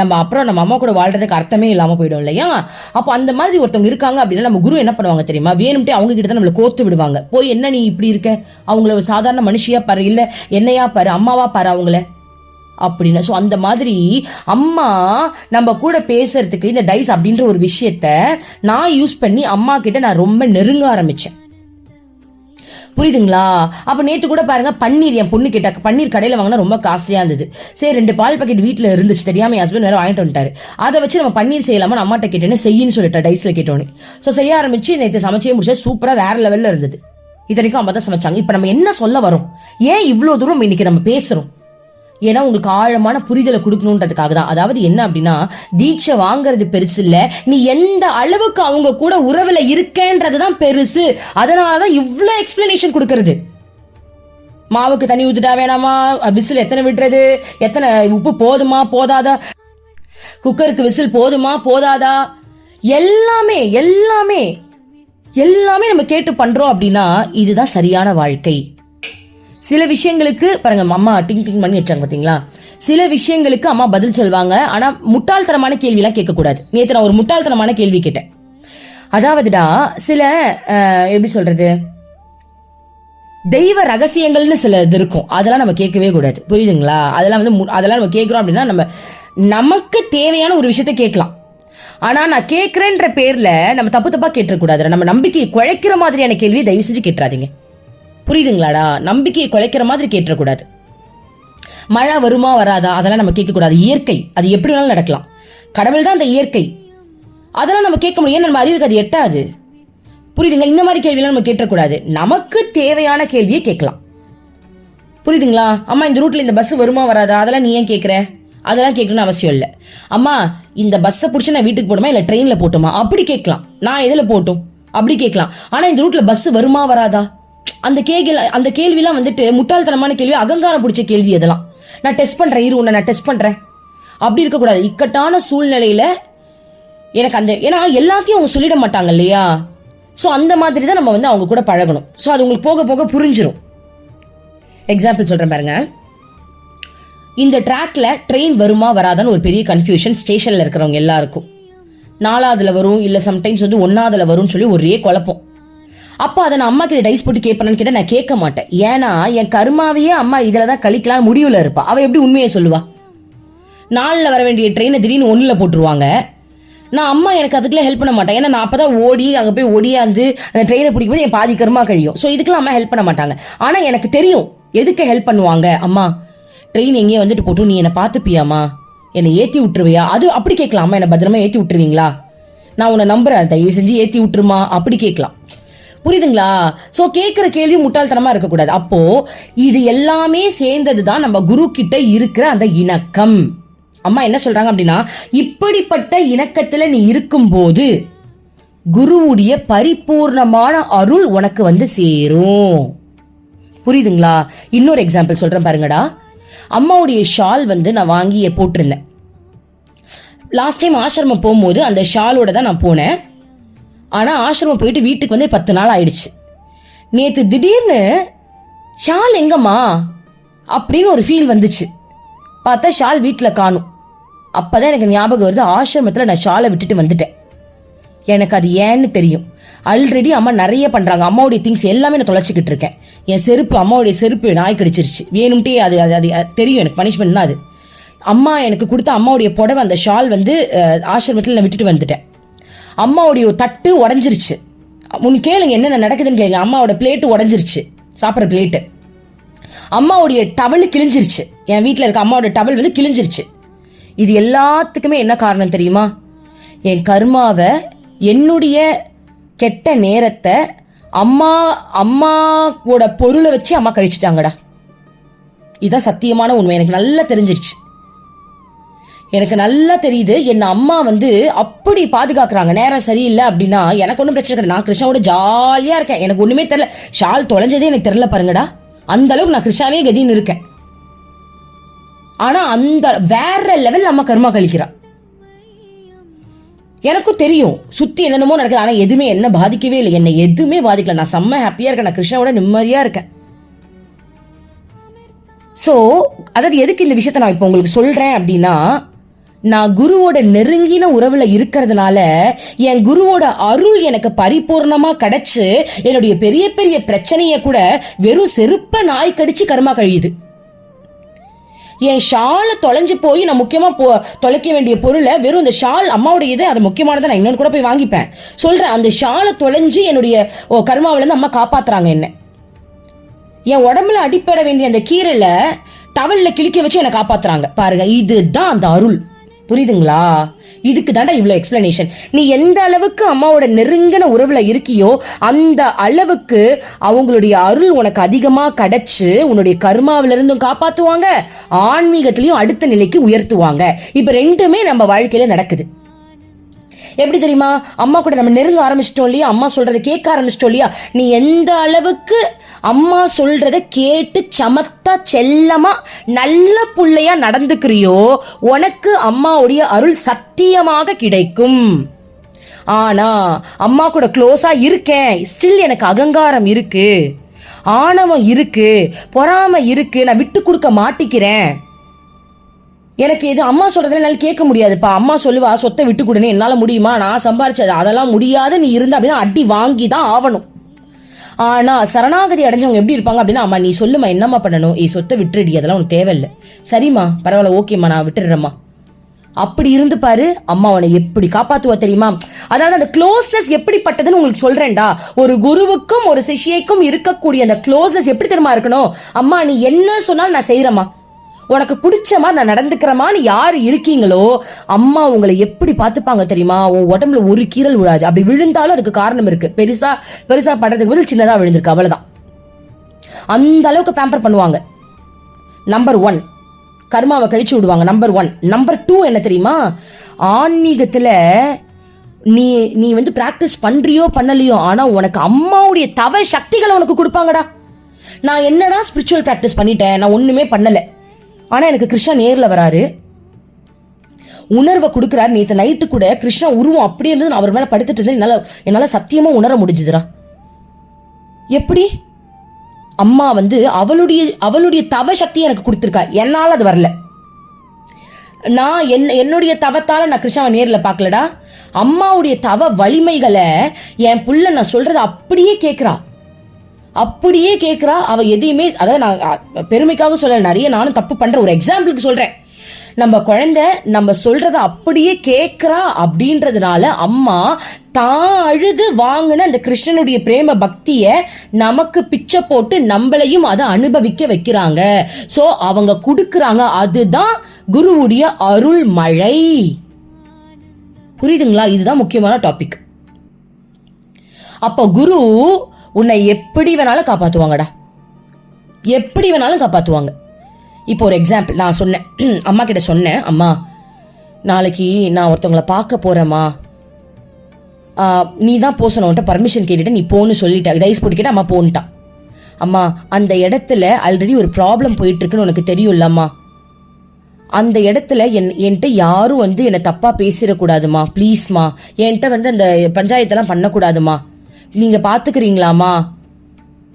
நம்ம அப்புறம் நம்ம அம்மா கூட வாழ்றதுக்கு அர்த்தமே இல்லாம போயிடும் இல்லையா? அப்போ அந்த மாதிரி ஒருத்தவங்க இருக்காங்க அப்படின்னா நம்ம குரு என்ன பண்ணுவாங்க தெரியுமா? வேணும்ட்டே அவங்க கிட்ட தான் நம்மள கோர்த்து விடுவாங்க. போய் என்ன நீ இப்படி இருக்க, அவங்கள சாதாரண மனுஷியா பாரு, இல்ல என்னையா பாரு, அம்மாவா பாரு அவங்கள அப்படின்னு. ஸோ அந்த மாதிரி அம்மா நம்ம கூட பேசுறதுக்கு இந்த டைஸ் அப்படின்ற ஒரு விஷயத்த நான் யூஸ் பண்ணி அம்மா கிட்ட நான் ரொம்ப நெருங்க ஆரம்பிச்சேன். புரியுதுங்களா? அப்ப நேத்து கூட பாருங்க, பன்னீர் என் பொண்ணு கிட்ட பன்னீர் கடையில வாங்கினா ரொம்ப காஸ்ட்லியா இருந்தது. சரி 2 பால் பாக்கெட் வீட்டுல இருந்துச்சு, தெரியாம என் ஹஸ்பண்ட் வேற வாங்கிட்டு வந்துட்டாரு. அதை வச்சு நம்ம பன்னீர் செய்யலாமா அம்மாட்ட கேட்டேன்னு செய்யின்னு சொல்லிட்டேன், டைஸ்ல கேட்டோன்னு. ஸோ செய்ய ஆரம்பிச்சு நேற்று சமைச்சே முடிச்சா சூப்பரா வேற லெவல்ல இருந்தது. இத்தனைக்கும் அம்மா தான் சமைச்சாங்க. இப்ப நம்ம என்ன சொல்ல வரோம், ஏன் இவ்வளவு தூரம் இன்னைக்கு நம்ம பேசுறோம்? ஏன்னா உங்களுக்கு ஆழமான புரிதலை கொடுக்கணுன்றதுக்காக தான். அதாவது என்ன அப்படின்னா, தீட்சை வாங்குறது பெருசு இல்ல, நீ எந்த அளவுக்கு அவங்க கூட உறவுல இருக்கன்றதுதான் பெருசு. அதனாலதான் இவ்வளவு எக்ஸ்பிளனேஷன் கொடுக்கறது. மாவுக்கு தண்ணி ஊத்துட்டா வேணாமா, விசில் எத்தனை விடுறது, எத்தனை உப்பு போதுமா போதாதா, குக்கருக்கு விசில் போதுமா போதாதா, எல்லாமே எல்லாமே எல்லாமே நம்ம கேட்டு பண்றோம் அப்படின்னா இதுதான் சரியான வாழ்க்கை. சில விஷயங்களுக்கு பாருங்க, அம்மா டிங் டிங் பண்ணி வச்சாங்க பாத்தீங்களா? சில விஷயங்களுக்கு அம்மா பதில் சொல்வாங்க. ஆனா முட்டாள்தனமான கேள்வி எல்லாம் கேட்க கூடாது. நேத்து நான் ஒரு முட்டாள்தனமான கேள்வி கேட்டேன். அதாவதுடா சில எப்படி சொல்றது, தெய்வ ரகசியங்கள்னு சில இது இருக்கும், அதெல்லாம் நம்ம கேட்கவே கூடாது. புரியுதுங்களா? அதெல்லாம் நம்ம கேட்கிறோம் அப்படின்னா நமக்கு தேவையான ஒரு விஷயத்த கேட்கலாம். ஆனா நான் கேட்கிறேன்ற பேர்ல நம்ம தப்பு தப்பா கேட்டுறக்கூடாது. நம்ம நம்பிக்கையை குழைக்கிற மாதிரியான கேள்வியை தயவு செஞ்சு கேட்டுறாதீங்க. புரியுதுங்களாடா? நம்பிக்கையை குலைக்கிற மாதிரி கேட்டக்கூடாது. மழை வருமா வராதா அதெல்லாம் நம்ம கேட்க கூடாது. இயற்கை அது எப்படி வேணாலும் நடக்கலாம். கடவுள் தான் அந்த இயற்கை, அதெல்லாம் நம்ம கேட்க முடியும். நம்ம அறிவுக்கு அது எட்டாது. புரியுதுங்களா? இந்த மாதிரி கேள்வியெல்லாம் நம்ம கேட்டக்கூடாது. நமக்கு தேவையான கேள்வியை கேட்கலாம். புரியுதுங்களா? அம்மா இந்த ரூட்ல இந்த பஸ் வருமா வராதா அதெல்லாம் நீ ஏன் கேட்கிற, அதெல்லாம் கேட்கணும்னு அவசியம் இல்லை. அம்மா இந்த பஸ்ஸை பிடிச்சி நான் வீட்டுக்கு போட்டுமா இல்ல ட்ரெயின்ல போட்டுமா அப்படி கேட்கலாம். நான் எதுல போட்டும் அப்படி கேட்கலாம். ஆனா இந்த ரூட்ல பஸ் வருமா வராதா அந்த கேள்விலாம் வந்துட்டு முட்டாள்தனமான கேள்வி, அகங்காரம் பிடிச்ச கேள்வி. அதெல்லாம் நான் டெஸ்ட் பண்றேன், இரு உன்னை நான் டெஸ்ட் பண்றேன் அப்படி இருக்கக்கூடாது. இக்கட்டான சூழ்நிலையில எனக்கு ஏன்னா எல்லாத்தையும் அவங்க சொல்லிட மாட்டாங்க இல்லையா? ஸோ அந்த மாதிரி தான் நம்ம அவங்க கூட பழகணும். ஸோ அது உங்களுக்கு போக போக புரிஞ்சிடும். எக்ஸாம்பிள் சொல்றேன் பாருங்க. இந்த ட்ராக்ல ட்ரெயின் வருமா வராதான்னு ஒரு பெரிய கன்ஃபியூஷன் ஸ்டேஷன்ல இருக்கிறவங்க எல்லாருக்கும். 4வதுல வரும், இல்ல சம்டைம்ஸ் 1வதுல வரும்னு சொல்லி ஒரே குழப்பம். அப்போ அதை நான் அம்மா கிட்ட டைஸ் போட்டு கேட்பேன்னு கேட்டா நான் கேட்க மாட்டேன். ஏன்னா என் கர்மாவையே அம்மா இதுலதான் கழிக்கலாம் முடிவுல இருப்பா. அவ எப்படி உண்மையை சொல்லுவா? 4ல வர வேண்டிய ட்ரெயினை திடீர்னு 1ல போட்டுருவாங்க. நான் அம்மா எனக்கு அதுக்குள்ள ஹெல்ப் பண்ண மாட்டேன். ஏன்னா நான் அப்பதான் ஓடி அங்க போய் ஓடியாந்து அந்த ட்ரெயினை பிடிக்கும் போது என் பாதி கர்மா கழியும். ஸோ இதுக்கெல்லாம் அம்மா ஹெல்ப் பண்ண மாட்டாங்க. ஆனா எனக்கு தெரியும் எதுக்கு ஹெல்ப் பண்ணுவாங்க. அம்மா ட்ரெயின் எங்கேயே வந்துட்டு போட்டும், நீ என்னை பார்த்துப்பியாமா, என்னை ஏத்தி விட்டுருவியா, அது அப்படி கேட்கலாம். அம்மா என்னை பத்திரமா ஏத்தி விட்டுருவீங்களா, நான் உன்னை நம்புறேன், தயவு செஞ்சு ஏத்தி விட்டுருமா அப்படி கேட்கலாம். புரியுதுங்களா? சோ கேட்கிற கேள்வி முட்டாள்தனமா இருக்கக்கூடாது. அப்போ இது எல்லாமே சேர்ந்ததுதான் நம்ம குரு கிட்ட இருக்கிற அந்த இணக்கம். அம்மா என்ன சொல்றாங்க அப்படின்னா, இப்படிப்பட்ட இணக்கத்துல நீ இருக்கும் போது குருவுடைய பரிபூர்ணமான அருள் உனக்கு சேரும். புரியுதுங்களா? இன்னொரு எக்ஸாம்பிள் சொல்றேன் பாருங்கடா. அம்மாவுடைய ஷால் நான் வாங்கி போட்டிருந்தேன். லாஸ்ட் டைம் ஆசிரமம் போகும்போது அந்த ஷாலோட தான் நான் போனேன். ஆனா ஆசிரமம் போயிட்டு வீட்டுக்கு 10 நாள் ஆயிடுச்சு. நேத்து திடீர்னு ஷால் எங்கம்மா அப்படின்னு ஒரு ஃபீல் வந்துச்சு. பார்த்தா ஷால் வீட்டுல காணும். அப்பதான் எனக்கு ஞாபகம் வருது, ஆசிரமத்துல நான் ஷாலை விட்டுட்டு வந்துட்டேன். எனக்கு அது ஏன்னு தெரியும். ஆல்ரெடி அம்மா நிறைய பண்றாங்க. அம்மாவுடைய திங்ஸ் எல்லாமே நான் தொலைச்சிக்கிட்டு இருக்கேன். என் செருப்பு, அம்மாவுடைய செருப்பு நாய் கடிச்சிருச்சு வேணும்ட்டே. அது அது தெரியும் எனக்கு, பனிஷ்மெண்ட் தான் அது. அம்மா எனக்கு கொடுத்த அம்மாவுடைய புடவை அந்த ஷால் ஆசிரமத்தில் நான் விட்டுட்டு வந்துட்டேன். அம்மாவுடைய தட்டு உடஞ்சிருச்சு. முன் கேளுங்க என்னென்ன நடக்குதுன்னு கேளுங்க. அம்மாவோட பிளேட்டு உடஞ்சிருச்சு, சாப்பிட்ற பிளேட்டு. அம்மாவுடைய டவல் கிழிஞ்சிருச்சு. என் வீட்டில் இருக்க அம்மாவோட டவல் கிழிஞ்சிருச்சு. இது எல்லாத்துக்குமே என்ன காரணம் தெரியுமா? என் கர்மாவை, என்னுடைய கெட்ட நேரத்தை அம்மாவோட பொருளை வச்சு அம்மா கழிச்சிட்டாங்கடா. இதுதான் சத்தியமான உண்மை. எனக்கு நல்லா தெரிஞ்சிருச்சு. எனக்கு நல்லா தெரியுது என்ன அம்மா அப்படி பாதுகாக்கிறாங்க. நேரம் சரியில்லை அப்படின்னா எனக்கு ஒன்றும் பிரச்சனை கிடையாது. நான் கிருஷ்ணாவோட ஜாலியா இருக்கேன். எனக்கு ஒண்ணுமே தெரியல. ஷால் தொலைஞ்சதே எனக்கு தெரியல பாருங்கடா. அந்த அளவுக்கு நான் கிருஷ்ணாவே கதின்னு இருக்கேன். ஆனா அந்த வேற லெவல் அம்மா கர்மா கழிக்கிறா. எனக்கும் தெரியும் சுத்தி என்னென்னமோ நடக்குது, ஆனா எதுவுமே என்ன பாதிக்கவே இல்லை, என்னை எதுவுமே பாதிக்கல. நான் செம்ம ஹாப்பியா இருக்கேன், நான் கிருஷ்ணாவோட நிம்மதியா இருக்கேன். சோ அதாவது எதுக்கு இந்த விஷயத்த நான் இப்ப உங்களுக்கு சொல்றேன் அப்படின்னா, நான் குருவோட நெருங்கின உறவுல இருக்கிறதுனால என் குருவோட அருள் எனக்கு பரிபூர்ணமா கிடைச்சு என்னுடைய பெரிய பெரிய பிரச்சனைய கூட வெறும் செருப்ப நாய் கடிச்சு கர்மா கழியுது. என் ஷாலை தொலைஞ்சு போய் நான் முக்கியமா தொலைக்க வேண்டிய பொருளை வெறும் இந்த ஷால் அம்மாவுடைய இது அது முக்கியமானதை நான் இன்னொன்று கூட போய் வாங்கிப்பேன் சொல்றேன். அந்த ஷாலை தொலைஞ்சு என்னுடைய கர்மாவில இருந்து அம்மா காப்பாத்துறாங்க என்ன. என் உடம்புல அடிப்பட வேண்டிய அந்த கீரையில டவல்ல கிழிக்க வச்சு என்னை காப்பாத்துறாங்க பாருங்க. இதுதான் அந்த அருள், புரியுதுங்களா? இதுக்கு தாண்டா இவ்வளவு எக்ஸ்பிளனேஷன். நீ எந்த அளவுக்கு அம்மாவோட நெருங்கின உறவுல இருக்கியோ அந்த அளவுக்கு அவங்களுடைய அருள் உனக்கு அதிகமா கிடைச்சு உன்னுடைய கர்மாவில இருந்தும் காப்பாத்துவாங்க, ஆன்மீகத்திலையும் அடுத்த நிலைக்கு உயர்த்துவாங்க. இப்ப ரெண்டுமே நம்ம வாழ்க்கையில நடக்குது. எப்படி தெரியுமா? அம்மா கூட நம்ம நெருங்க ஆரம்பிச்சிட்டோம் இல்லையா, அம்மா சொல்றதை கேட்க ஆரம்பிச்சிட்டோம் இல்லையா, நீ எந்த அளவுக்கு அம்மா சொல்றத கேட்டு சமத்தா செல்லமா நல்ல புள்ளையா நடந்துக்கிறியோ உனக்கு அம்மாவுடைய அருள் சத்தியமாக கிடைக்கும். ஆனா அம்மா கூட க்ளோஸா இருக்கேன், ஸ்டில் எனக்கு அகங்காரம் இருக்கு, ஆணவம் இருக்கு, பொறாமை இருக்கு, நான் விட்டு கொடுக்க மாட்டிக்கிறேன், எனக்கு இது அம்மா சொல்றதுல என்னால கேட்க முடியாதுப்பா, அம்மா சொல்லுவா சொத்தை விட்டு கொடுன்னு, என்னால முடியுமா, நான் சம்பாரிச்சது அதெல்லாம் முடியாது, நீ இருந்த அப்படின்னா அடி வாங்கி தான் ஆகணும். ஆனா சரணாகதி அடைஞ்சவங்க எப்படி இருப்பாங்க அப்படின்னா, அம்மா நீ சொல்லுமா என்னம்மா பண்ணணும், சொத்தை விட்டுடி, அதெல்லாம் உனக்கு தேவையில்லை, சரிம்மா பரவாயில்ல ஓகேம்மா நான் விட்டுடுறேம்மா. அப்படி இருந்து பாரு அம்மா உன்னை எப்படி காப்பாத்துவா தெரியுமா? அதாவது அந்த க்ளோஸ்னஸ் எப்படிப்பட்டதுன்னு உங்களுக்கு சொல்றேன்டா. ஒரு குருவுக்கும் ஒரு சிஷ்யைக்கும் இருக்கக்கூடிய அந்த க்ளோஸ்னஸ் எப்படி தெரியுமா இருக்கணும்? அம்மா நீ என்ன சொன்னாலும் நான் செய்யறேம்மா, உனக்கு பிடிச்ச மாதிரி நான் நடந்துக்கிறமான்னு யாரு இருக்கீங்களோ அம்மா உங்களை எப்படி பார்த்துப்பாங்க தெரியுமா? உன் உடம்புல ஒரு கீரல் விழாது, அப்படி விழுந்தாலும் அதுக்கு காரணம் இருக்கு, பெருசா பெருசா படுறதுக்கு பதில் சின்னதா விழுந்திருக்கு அவ்வளவுதான். அந்த அளவுக்கு பேம்பர் பண்ணுவாங்க. நம்பர் 1 கர்மாவை கழிச்சு விடுவாங்க. நம்பர் 1. நம்பர் 2 என்ன தெரியுமா? ஆன்மீகத்துல நீ நீ வந்து பிராக்டிஸ் பண்றியோ பண்ணலையோ ஆனா உனக்கு அம்மாவுடைய தவ சக்திகளை உனக்கு கொடுப்பாங்கடா. நான் என்னடா ஸ்பிரிச்சுவல் பிராக்டிஸ் பண்ணிட்டேன், நான் ஒண்ணுமே பண்ணல, ஆனா எனக்கு கிருஷ்ணா நேர்ல வராரு, உணர்வை கொடுக்கிறாரு. நேற்று நைட்டு கூட கிருஷ்ணா உருவம் அப்படியே இருந்தது, நான் அவர் மேல படுத்துட்டு இருந்தேன், என்னால சத்தியமா உணர முடிஞ்சுதுரா. எப்படி? அம்மா வந்து அவளுடைய தவ சக்தியை எனக்கு கொடுத்துருக்கா, என்னால அது வரல. நான் என்னுடைய தவத்தால நான் கிருஷ்ணாவை நேர்ல பார்க்கலடா. அம்மாவுடைய தவ வலிமைகளை என் புள்ள நான் சொல்றதை அப்படியே கேட்கிறா, அப்படியே கேட்கிறா. அவ எதையுமே, அதாவது நான் பெருமைக்காக சொல்ல, நிறைய நானும் தப்பு பண்றேன், ஒரு எக்ஸாம்பிளுக்கு சொல்றேன். நம்ம குழந்தை நம்ம சொல்றத அப்படியே கேட்கிறா அப்படின்றதுனால அம்மா தான் அழுது வாங்கின அந்த கிருஷ்ணனுடைய பிரேம பக்திய நமக்கு பிச்சை போட்டு நம்மளையும் அதை அனுபவிக்க வைக்கிறாங்க. சோ அவங்க கொடுக்கறாங்க, அதுதான் குருவுடைய அருள் மழை. புரியுதுங்களா? இதுதான் முக்கியமான டாபிக். அப்ப குரு உன்னை எப்படி வேணாலும் காப்பாத்துவாங்கடா, எப்படி வேணாலும் காப்பாத்துவாங்க. இப்போ ஒரு எக்ஸாம்பிள் நான் சொன்னேன், அம்மா கிட்ட சொன்னேன், அம்மா நாளைக்கு நான் ஒருத்தவங்களை பார்க்க போறேம்மா, நீ தான் போசணும், பர்மிஷன் கேட்டுட்டு நீ போன்னு சொல்லிட்டா, ரைஸ் போட்டுக்கிட்ட அம்மா போன்ட்டான். அம்மா அந்த இடத்துல ஆல்ரெடி ஒரு ப்ராப்ளம் போயிட்டு இருக்குன்னு உனக்கு தெரியும்லம்மா, அந்த இடத்துல என்கிட்ட யாரும் வந்து என்னை தப்பா பேசிடக்கூடாதுமா, ப்ளீஸ்மா, என்கிட்ட வந்து அந்த பஞ்சாயத்தெல்லாம் பண்ணக்கூடாதுமா, நீங்க பாத்துக்கிறீங்களாமா,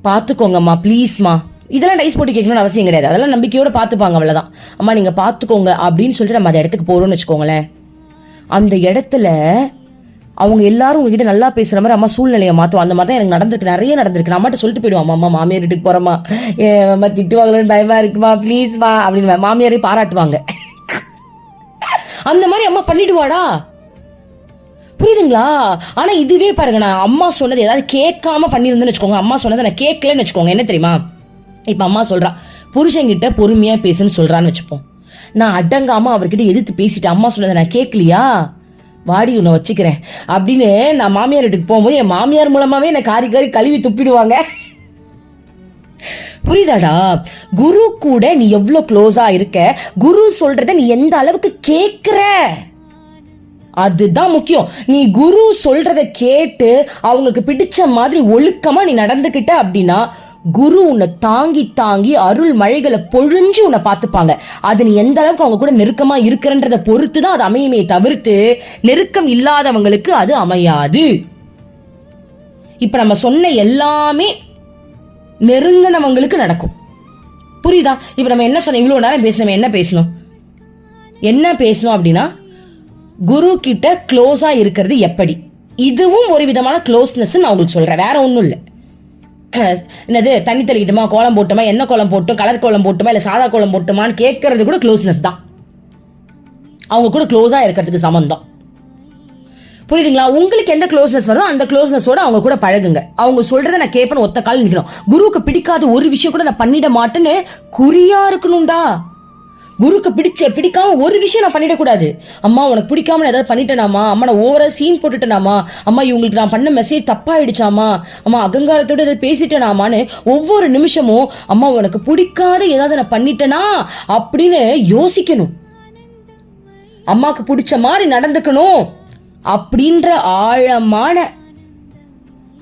பாத்துக்கோங்கம்மா ப்ளீஸ்மா. இதெல்லாம் டைஸ் போட்டு கேட்கணும்னு அவசியம் கிடையாது, அதெல்லாம் நம்பிக்கையோட பாத்துப்பாங்க, அவ்வளவுதான். அம்மா நீங்க பாத்துக்கோங்க அப்படின்னு சொல்லிட்டு நம்ம அந்த இடத்துக்கு போறோம்னு வச்சுக்கோங்களேன். அந்த இடத்துல அவங்க எல்லாரும் உங்ககிட்ட நல்லா பேசுற மாதிரி அம்மா சூழ்நிலையை மாத்துவோம். அந்த மாதிரி தான் எனக்கு நடந்திருக்கு, நிறைய நடந்திருக்கு. நான் அம்மாட்ட சொல்லிட்டு போயிடுவோம், அம்மா மாமியார் வீட்டுக்கு போறோமா, அம்மா திட்டுவாங்களேன்னு பயமா இருக்குமா, ப்ளீஸ்மா அப்படின்னு மாமியாரே பாராட்டுவாங்க. அந்த மாதிரி அம்மா பண்ணிடுவாடா, புரியுதுங்களா? ஆனா இதுவே பாருங்க, நான் அம்மா சொன்னது ஏதாவது கேட்காம பண்ணிருந்தேன்னு வச்சுக்கோங்க, அம்மா சொன்னதை நான் கேட்கலன்னு வச்சுக்கோங்க, என்ன தெரியுமா? இப்ப அம்மா சொல்றா புருஷன்கிட்ட பொறுமையா பேசுன்னு சொல்றான்னு வச்சுப்போம், நான் அடங்காம அவர்கிட்ட எதிர்த்து பேசிட்டேன், அம்மா சொன்னதை நான் கேட்கலையா, வாடி உன்னை வச்சுக்கிறேன் அப்படின்னு நான் மாமியார் வீட்டுக்கு போகும்போது என் மாமியார் மூலமாவே என்னை காரி காரி கழுவி துப்பிடுவாங்க. புரியுதாடா? குரு கூட நீ எவ்வளவு க்ளோஸா இருக்க, குரு சொல்றத நீ எந்த அளவுக்கு கேட்கிற, அதுதான் முக்கியம். நீ குரு சொல்றத கேட்டு அவங்களுக்கு பிடிச்ச மாதிரி ஒழுக்கமா நீ நடந்துக்கிட்ட அப்படின்னா குரு உன்னை தாங்கி தாங்கி அருள் மழைகளை பொழிஞ்சு உன்னை பார்த்துப்பாங்க. அது நீ எந்த அளவுக்கு அவங்க கூட நெருக்கமா இருக்கிறன்றத பொறுத்து தான் அது அமையுமே தவிர்த்து நெருக்கம் இல்லாதவங்களுக்கு அது அமையாது. இப்ப நம்ம சொன்ன எல்லாமே நெருங்கினவங்களுக்கு நடக்கும். புரியுதா? இப்ப நம்ம என்ன சொன்னோம், இவ்வளவு நேரம் பேசணும், என்ன பேசணும் அப்படின்னா, குரு கிட்ட க்ளோஸா இருக்கிறது எப்படி, இதுவும் ஒரு விதமான க்ளோஸ்னஸ் நான் உங்களுக்கு சொல்றேன், வேற ஒன்றும் இல்லை. என்னது தண்ணி தெளிக்கிட்டுமா, கோலம் போட்டுமா, என்ன கோலம் போட்டும், கலர் கோலம் போட்டுமா, இல்லை சாதா கோலம் போட்டுமான்னு கேட்கறது கூட க்ளோஸ்னஸ் தான். அவங்க கூட க்ளோஸா இருக்கிறதுக்கு சம்பந்தம். புரியுதுங்களா? உங்களுக்கு எந்த க்ளோஸ்னஸ் வருதோ அந்த க்ளோஸ்னஸோட அவங்க கூட பழகுங்க. அவங்க சொல்றதை நான் கேட்பேன்னு ஒத்த கால் நிற்கணும். குருவுக்கு பிடிக்காத ஒரு விஷயம் கூட நான் பண்ணிட மாட்டேன்னு குறியா இருக்கணும்டா. குருக்கு பிடிக்காம ஒரு விஷயம் நான் பண்ணிடக்கூடாது. அம்மா உனக்கு பிடிக்காம ஏதாவது பண்ணிட்டேனாமா, அம்மா நான் ஓவரா சீன் போட்டுட்டேனாமா, அம்மா இவங்களுக்கு நான் பண்ண மெசேஜ் தப்பாயிடுச்சாமா, அம்மா அகங்காரத்தோட ஏதாவது பேசிட்டேனாமான்னு ஒவ்வொரு நிமிஷமும் அம்மா உனக்கு பிடிக்காத ஏதாவது நான் பண்ணிட்டேனா அப்படின்னு யோசிக்கணும். அம்மாக்கு பிடிச்ச மாதிரி நடந்துக்கணும் அப்படின்ற ஆழமான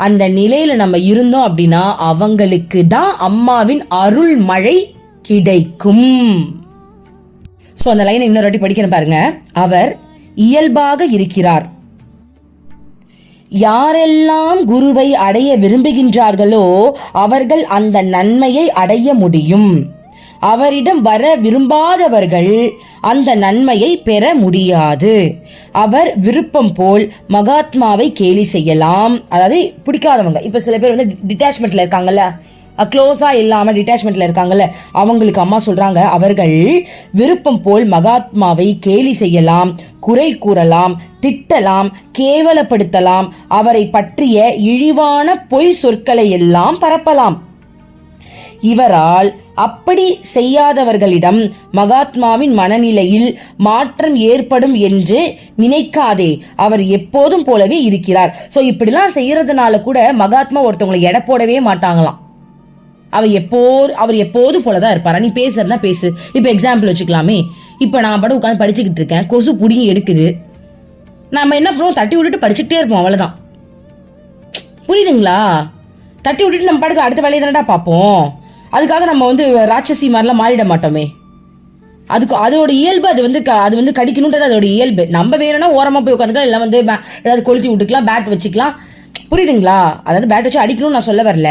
அந்த நிலையில நம்ம இருந்தோம் அப்படின்னா அவங்களுக்கு தான் அம்மாவின் அருள் மழை கிடைக்கும். சோ அந்த லைனை இன்னொரு வாட்டி படிக்கிறேன் பாருங்க. அவர் இயல்பாக இருக்கிறார். யாரெல்லாம் குருவை அடைய விரும்புகின்றார்களோ அவர்கள் அந்த நன்மையை அடைய முடியும். அவரிடம் வர விரும்பாதவர்கள் அந்த நன்மையை பெற முடியாது. அவர் விருப்பம் போல் மகாத்மாவை கேலி செய்யலாம். அதாவது பிடிக்காதவங்க, இப்ப சில பேர் வந்து டிட்டாச்மெண்ட்ல இருக்காங்கல்ல, க்ளோஸா இல்லாம டிட்டாச்மெண்ட்ல இருக்காங்கல்ல, அவங்களுக்கு அம்மா சொல்றாங்க, அவர்கள் விருப்பம் போல் மகாத்மாவை கேலி செய்யலாம், குறை கூறலாம், திட்டலாம், கேவலப்படுத்தலாம், அவரை பற்றிய இழிவான பொய் சொற்களை எல்லாம் பரப்பலாம். இவரால் அப்படி செய்யாதவர்களிடம் மகாத்மாவின் மனநிலையில் மாற்றம் ஏற்படும் என்று நினைக்காதே. அவர் எப்போதும் போலவே இருக்கிறார். சோ இப்படிலாம் செய்யறதுனால கூட மகாத்மா ஒருத்தவங்களை எடை போடவே மாட்டாங்களாம். அவர் எப்போதும் போலதான் இருப்பாரா. நீ பேசுறதுனா பேசு. இப்ப எக்ஸாம்பிள் வச்சுக்கலாமே. இப்ப நான் பாட்டு உட்காந்து படிச்சுக்கிட்டு இருக்கேன், கொசு புடிங்கி எடுக்குது, நம்ம என்ன பண்ணுவோம், தட்டி விட்டுட்டு படிச்சுக்கிட்டே இருப்போம், அவ்வளவுதான். புரியுதுங்களா? தட்டி விட்டுட்டு நம்ம பாட்டுக்கு அடுத்த வேலையை தானடா பார்ப்போம். அதுக்காக நம்ம வந்து ராட்சசி மாதிரிலாம் மாறிட மாட்டோமே. அதுக்கு அதோட இயல்பு, அது வந்து கடிக்கணுன்றது அதோட இயல்பு. நம்ம வேணும்னா ஓரமா போய் உட்காந்துக்கலாம், இல்லை வந்து ஏதாவது கொளுத்தி விட்டுக்கலாம், பேட் வச்சுக்கலாம். புரியுதுங்களா? அதாவது பேட் வச்சு அடிக்கணும்னு நான் சொல்ல வரல.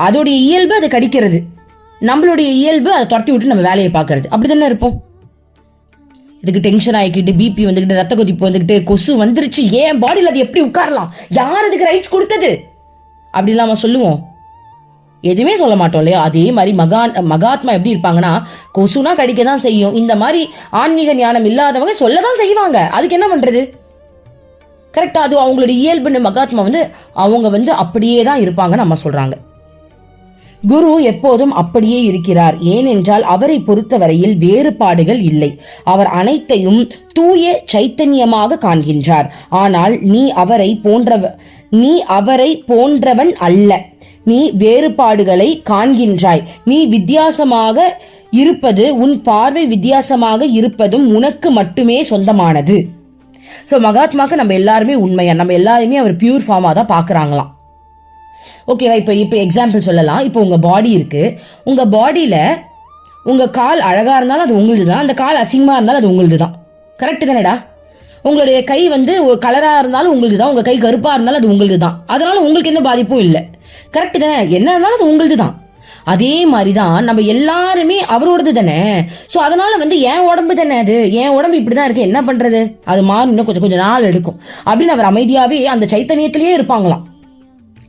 அதோடைய இயல்பு அதை கடிக்கிறது, நம்மளுடைய இயல்பு அதை துரத்தி விட்டு நம்ம வேலையை பார்க்கறது. அப்படித்தானே இருப்போம். இதுக்கு டென்ஷன் ஆகிக்கிட்டு, பிபி வந்துக்கிட்டு, ரத்த கொதிப்பு வந்துக்கிட்டு, கொசு வந்துருச்சு, ஏன் பாடியில் அது எப்படி உட்காரலாம், யார் அதுக்கு ரைட்ஸ் கொடுத்தது அப்படிலாம் நம்ம சொல்லுவோம், எதுவுமே சொல்ல மாட்டோம் இல்லையா? அதே மாதிரி மகாத்மா எப்படி இருப்பாங்கன்னா, கொசுனா கடிக்க தான் செய்யும். இந்த மாதிரி ஆன்மீக ஞானம் இல்லாதவங்க சொல்லதான் செய்வாங்க. அதுக்கு என்ன பண்றது? கரெக்டா? அது அவங்களுடைய இயல்புன்னு மகாத்மா வந்து அவங்க வந்து அப்படியே தான் இருப்பாங்க நம்ம சொல்றாங்க. குரு எப்போதும் அப்படியே இருக்கிறார். ஏனென்றால் அவரை பொறுத்தவரையில் வேறுபாடுகள் இல்லை. அவர் அனைத்தையும் தூய சைத்தன்யமாக காண்கின்றார். ஆனால் நீ அவரை போன்றவன் அல்ல. நீ வேறுபாடுகளை காண்கின்றாய். நீ வித்தியாசமாக இருப்பது, உன் பார்வை வித்தியாசமாக இருப்பதும் உனக்கு மட்டுமே சொந்தமானது. சோ மகாத்மாக்கு நம்ம எல்லாருமே உண்மையா, நம்ம எல்லாருமே அவர் பியூர் ஃபார்மா தான் பாக்குறாங்களாம். ஓகேவா? இப்ப எக்ஸாம்பிள் சொல்லலாம். இப்போ உங்க பாடி இருக்கு, உங்க பாடியில உங்க கால் அழகா இருந்தாலும் அது உங்களுது தான், அந்த கால் அசிங்கமா இருந்தாலும் அது உங்களுது தான். கரெக்ட் தானேடா? உங்களுடைய கை வந்து ஒரு கலரா இருந்தாலும் உங்களுக்கு தான், உங்க கை கருப்பா இருந்தாலும் அது உங்களுக்கு தான். அதனால உங்களுக்கு எந்த பாதிப்பும் இல்லை. கரெக்ட் தானே? என்ன இருந்தாலும் அது உங்களுது தான். அதே மாதிரிதான் நம்ம எல்லாருமே அவரோடது தானே. சோ அதனால வந்து என் உடம்பு தானே, அது என் உடம்பு இப்படிதான் இருக்கு, என்ன பண்றது, அது மாறி இன்னும் கொஞ்சம் நாள் எடுக்கும் அப்படின்னு அவர் அமைதியாவே அந்த சைத்தன்யத்திலேயே இருப்பாங்களாம்.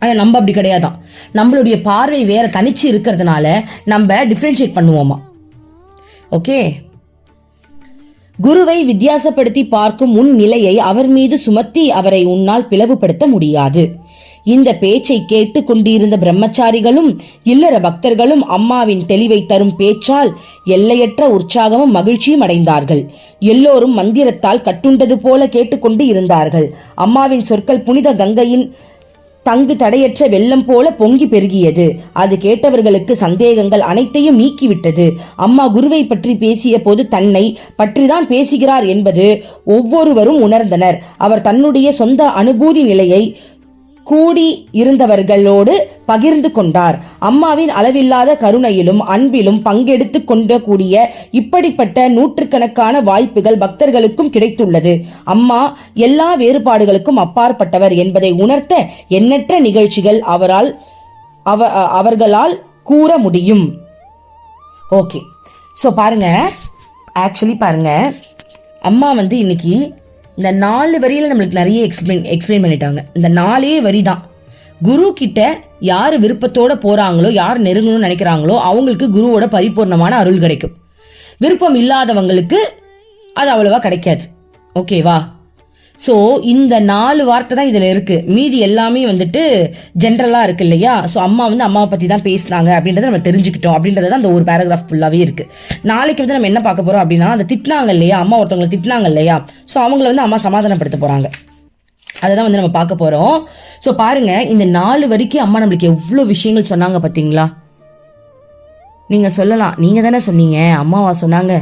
ஆனா நம்ம அப்படி கிடையாதான். நம்மளுடைய பார்வை வேற தனிச்சு இருக்கிறதுனால நம்ம டிஃபரன்ஷியேட் பண்ணுவோமா. ஓகே, குருவை வித்தியாசப்படுத்தி பார்க்கும் உன் நிலையை அவர் மீது சுமத்தி அவரை உன்னால் பிளவுபடுத்த முடியாது. இந்த பேச்சை கேட்டு கொண்டிருந்த பிரம்மச்சாரிகளும் இல்லற பக்தர்களும் அம்மாவின் தெளிவை தரும் பேச்சால் எல்லையற்ற உற்சாகமும் மகிழ்ச்சியும் அடைந்தார்கள். எல்லோரும் மந்திரத்தால் கட்டுண்டது போல கேட்டுக்கொண்டு இருந்தார்கள். அம்மாவின் சொற்கள் புனித கங்கையின் தங்கு தடையற்ற வெள்ளம் போல பொங்கி பெருகியது. அது கேட்டவர்களுக்கு சந்தேகங்கள் அனைத்தையும் நீக்கிவிட்டது. அம்மா குருவை பற்றி பேசிய போது தன்னை பற்றிதான் பேசுகிறார் என்பது ஒவ்வொருவரும் உணர்ந்தனர். அவர் தன்னுடைய சொந்த அனுபூதி நிலையை கூடி இருந்தவர்களோடு பகிர்ந்து கொண்டார். அம்மாவின் அளவில்லாத கருணையிலும் அன்பிலும் பங்கெடுத்து கொண்ட கூடிய இப்படிப்பட்ட நூற்றுக்கணக்கான வாய்ப்புகள் பக்தர்களுக்கும் கிடைத்துள்ளது. அம்மா எல்லா வேறுபாடுகளுக்கும் அப்பாற்பட்டவர் என்பதை உணர்த்த எண்ணற்ற நிகழ்ச்சிகள் அவர்களால் கூற முடியும். ஓகே, ஸோ பாருங்க, ஆக்சுவலி பாருங்க, அம்மா இன்னைக்கு இந்த 4 வரியில நம்மளுக்கு நிறைய எக்ஸ்பிளைன் பண்ணிட்டாங்க. இந்த 4 வரி தான். குரு கிட்ட யார் விருப்பத்தோட போறாங்களோ, யார் நெருங்கணும்னு நினைக்கிறாங்களோ அவங்களுக்கு குருவோட பரிபூர்ணமான அருள் கிடைக்கும். விருப்பம் இல்லாதவங்களுக்கு அது அவ்வளவா கிடைக்காது. ஓகேவா? ஸோ இந்த 4 வார்த்தை தான் இதுல இருக்கு. மீதி எல்லாமே ஜென்ரலா இருக்கு இல்லையா? ஸோ அம்மா அம்மாவை பத்தி தான் பேசினாங்க அப்படின்றத நம்ம தெரிஞ்சுக்கிட்டோம். அப்படின்றது அந்த ஒரு பேராகிராஃப் ஃபுல்லாவே இருக்கு. நாளைக்கு நம்ம என்ன பார்க்க போறோம் அப்படின்னா, அந்த திட்டினாங்க இல்லையா, அம்மா ஒருத்தவங்களை திட்டினாங்க இல்லையா, ஸோ அவங்கள அம்மா சமாதானப்படுத்த போறாங்க. அதை தான் நம்ம பார்க்க போறோம். ஸோ பாருங்க, இந்த 4 வரைக்கும் அம்மா நம்மளுக்கு எவ்வளவு விஷயங்கள் சொன்னாங்க பாத்தீங்களா? நீங்க சொல்லலாம், நீங்க தானே சொன்னீங்க, அம்மாவா சொன்னாங்க?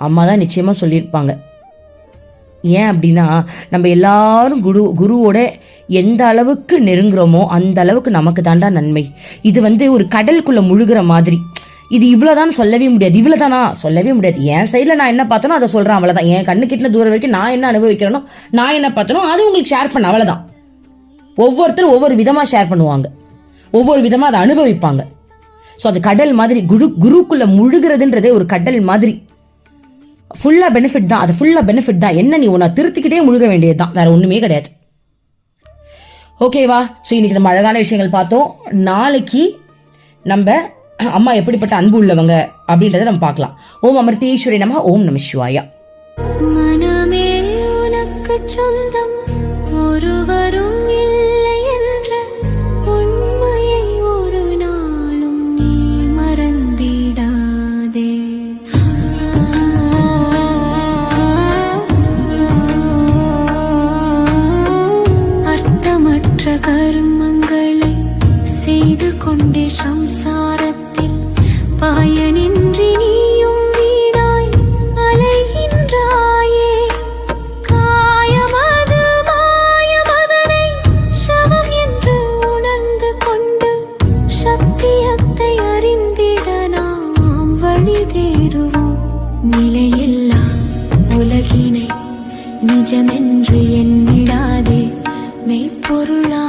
அம்மா தான் நிச்சயமா சொல்லியிருப்பாங்க. ஏன் அப்படின்னா, நம்ம எல்லாரும் குருவோட எந்த அளவுக்கு நெருங்குறோமோ அந்த அளவுக்கு நமக்கு தாண்டா நன்மை. இது ஒரு கடலுக்குள்ள முழுகிற மாதிரி. இது இவ்வளவுதான் சொல்லவே முடியாது. இவ்வளவுதானா சொல்லவே முடியாது. என் சைட்ல நான் என்ன பார்த்தனோ அதை சொல்றேன், அவ்வளவுதான். என் கண்ணு கிட்ட தூரம் வரைக்கும் நான் என்ன அனுபவிக்கிறேனோ, நான் என்ன பார்த்தனோ அது உங்களுக்கு ஷேர் பண்ண, அவ்வளவுதான். ஒவ்வொருத்தரும் ஒவ்வொரு விதமா ஷேர் பண்ணுவாங்க, ஒவ்வொரு விதமா அதை அனுபவிப்பாங்க. ஸோ அது கடல் மாதிரி. குருக்குள்ள முழுகிறதுன்றதே ஒரு கடல் மாதிரி. ஃபுல்லா பெனிஃபிட் தான். அது ஃபுல்லா பெனிஃபிட் தான். என்ன, நீ உன்னை திருத்திக்கிட்டே முழுக வேண்டியதுதான், வேற ஒண்ணுமே கிடையாது. ஓகேவா? ஸோ இன்னைக்கு நம்ம அழகான விஷயங்கள் பார்த்தோம். நாளைக்கு நம்ம அம்மா எப்படிப்பட்ட அன்பு உள்ளவங்க அப்படின்றத நம்ம பார்க்கலாம். ஓம் அமிர்தேஸ்வரி நமः. ஓம் நம சிவாயா. மனமே உனக்கு சொந்தம், ஒருவரும் இல்லை என்ற உண்மையை ஒரு நாளும் நீ மறந்திடாதே. அர்த்தமற்ற கர்மங்களை செய்து கொண்டே சம்சாரத்தில் பயனின்றி நீயும் வீணாய் அலைகின்றாயே. காயமது மாயமதனை சவம் என்று உணர்ந்து கொண்டு சத்தியத்தை அறிந்திட நாம் வழி தேடுவோம். நிலையில்லா உலகினை நிஜமென்று எண்ணிடாதே, மெய்ப்பொருளா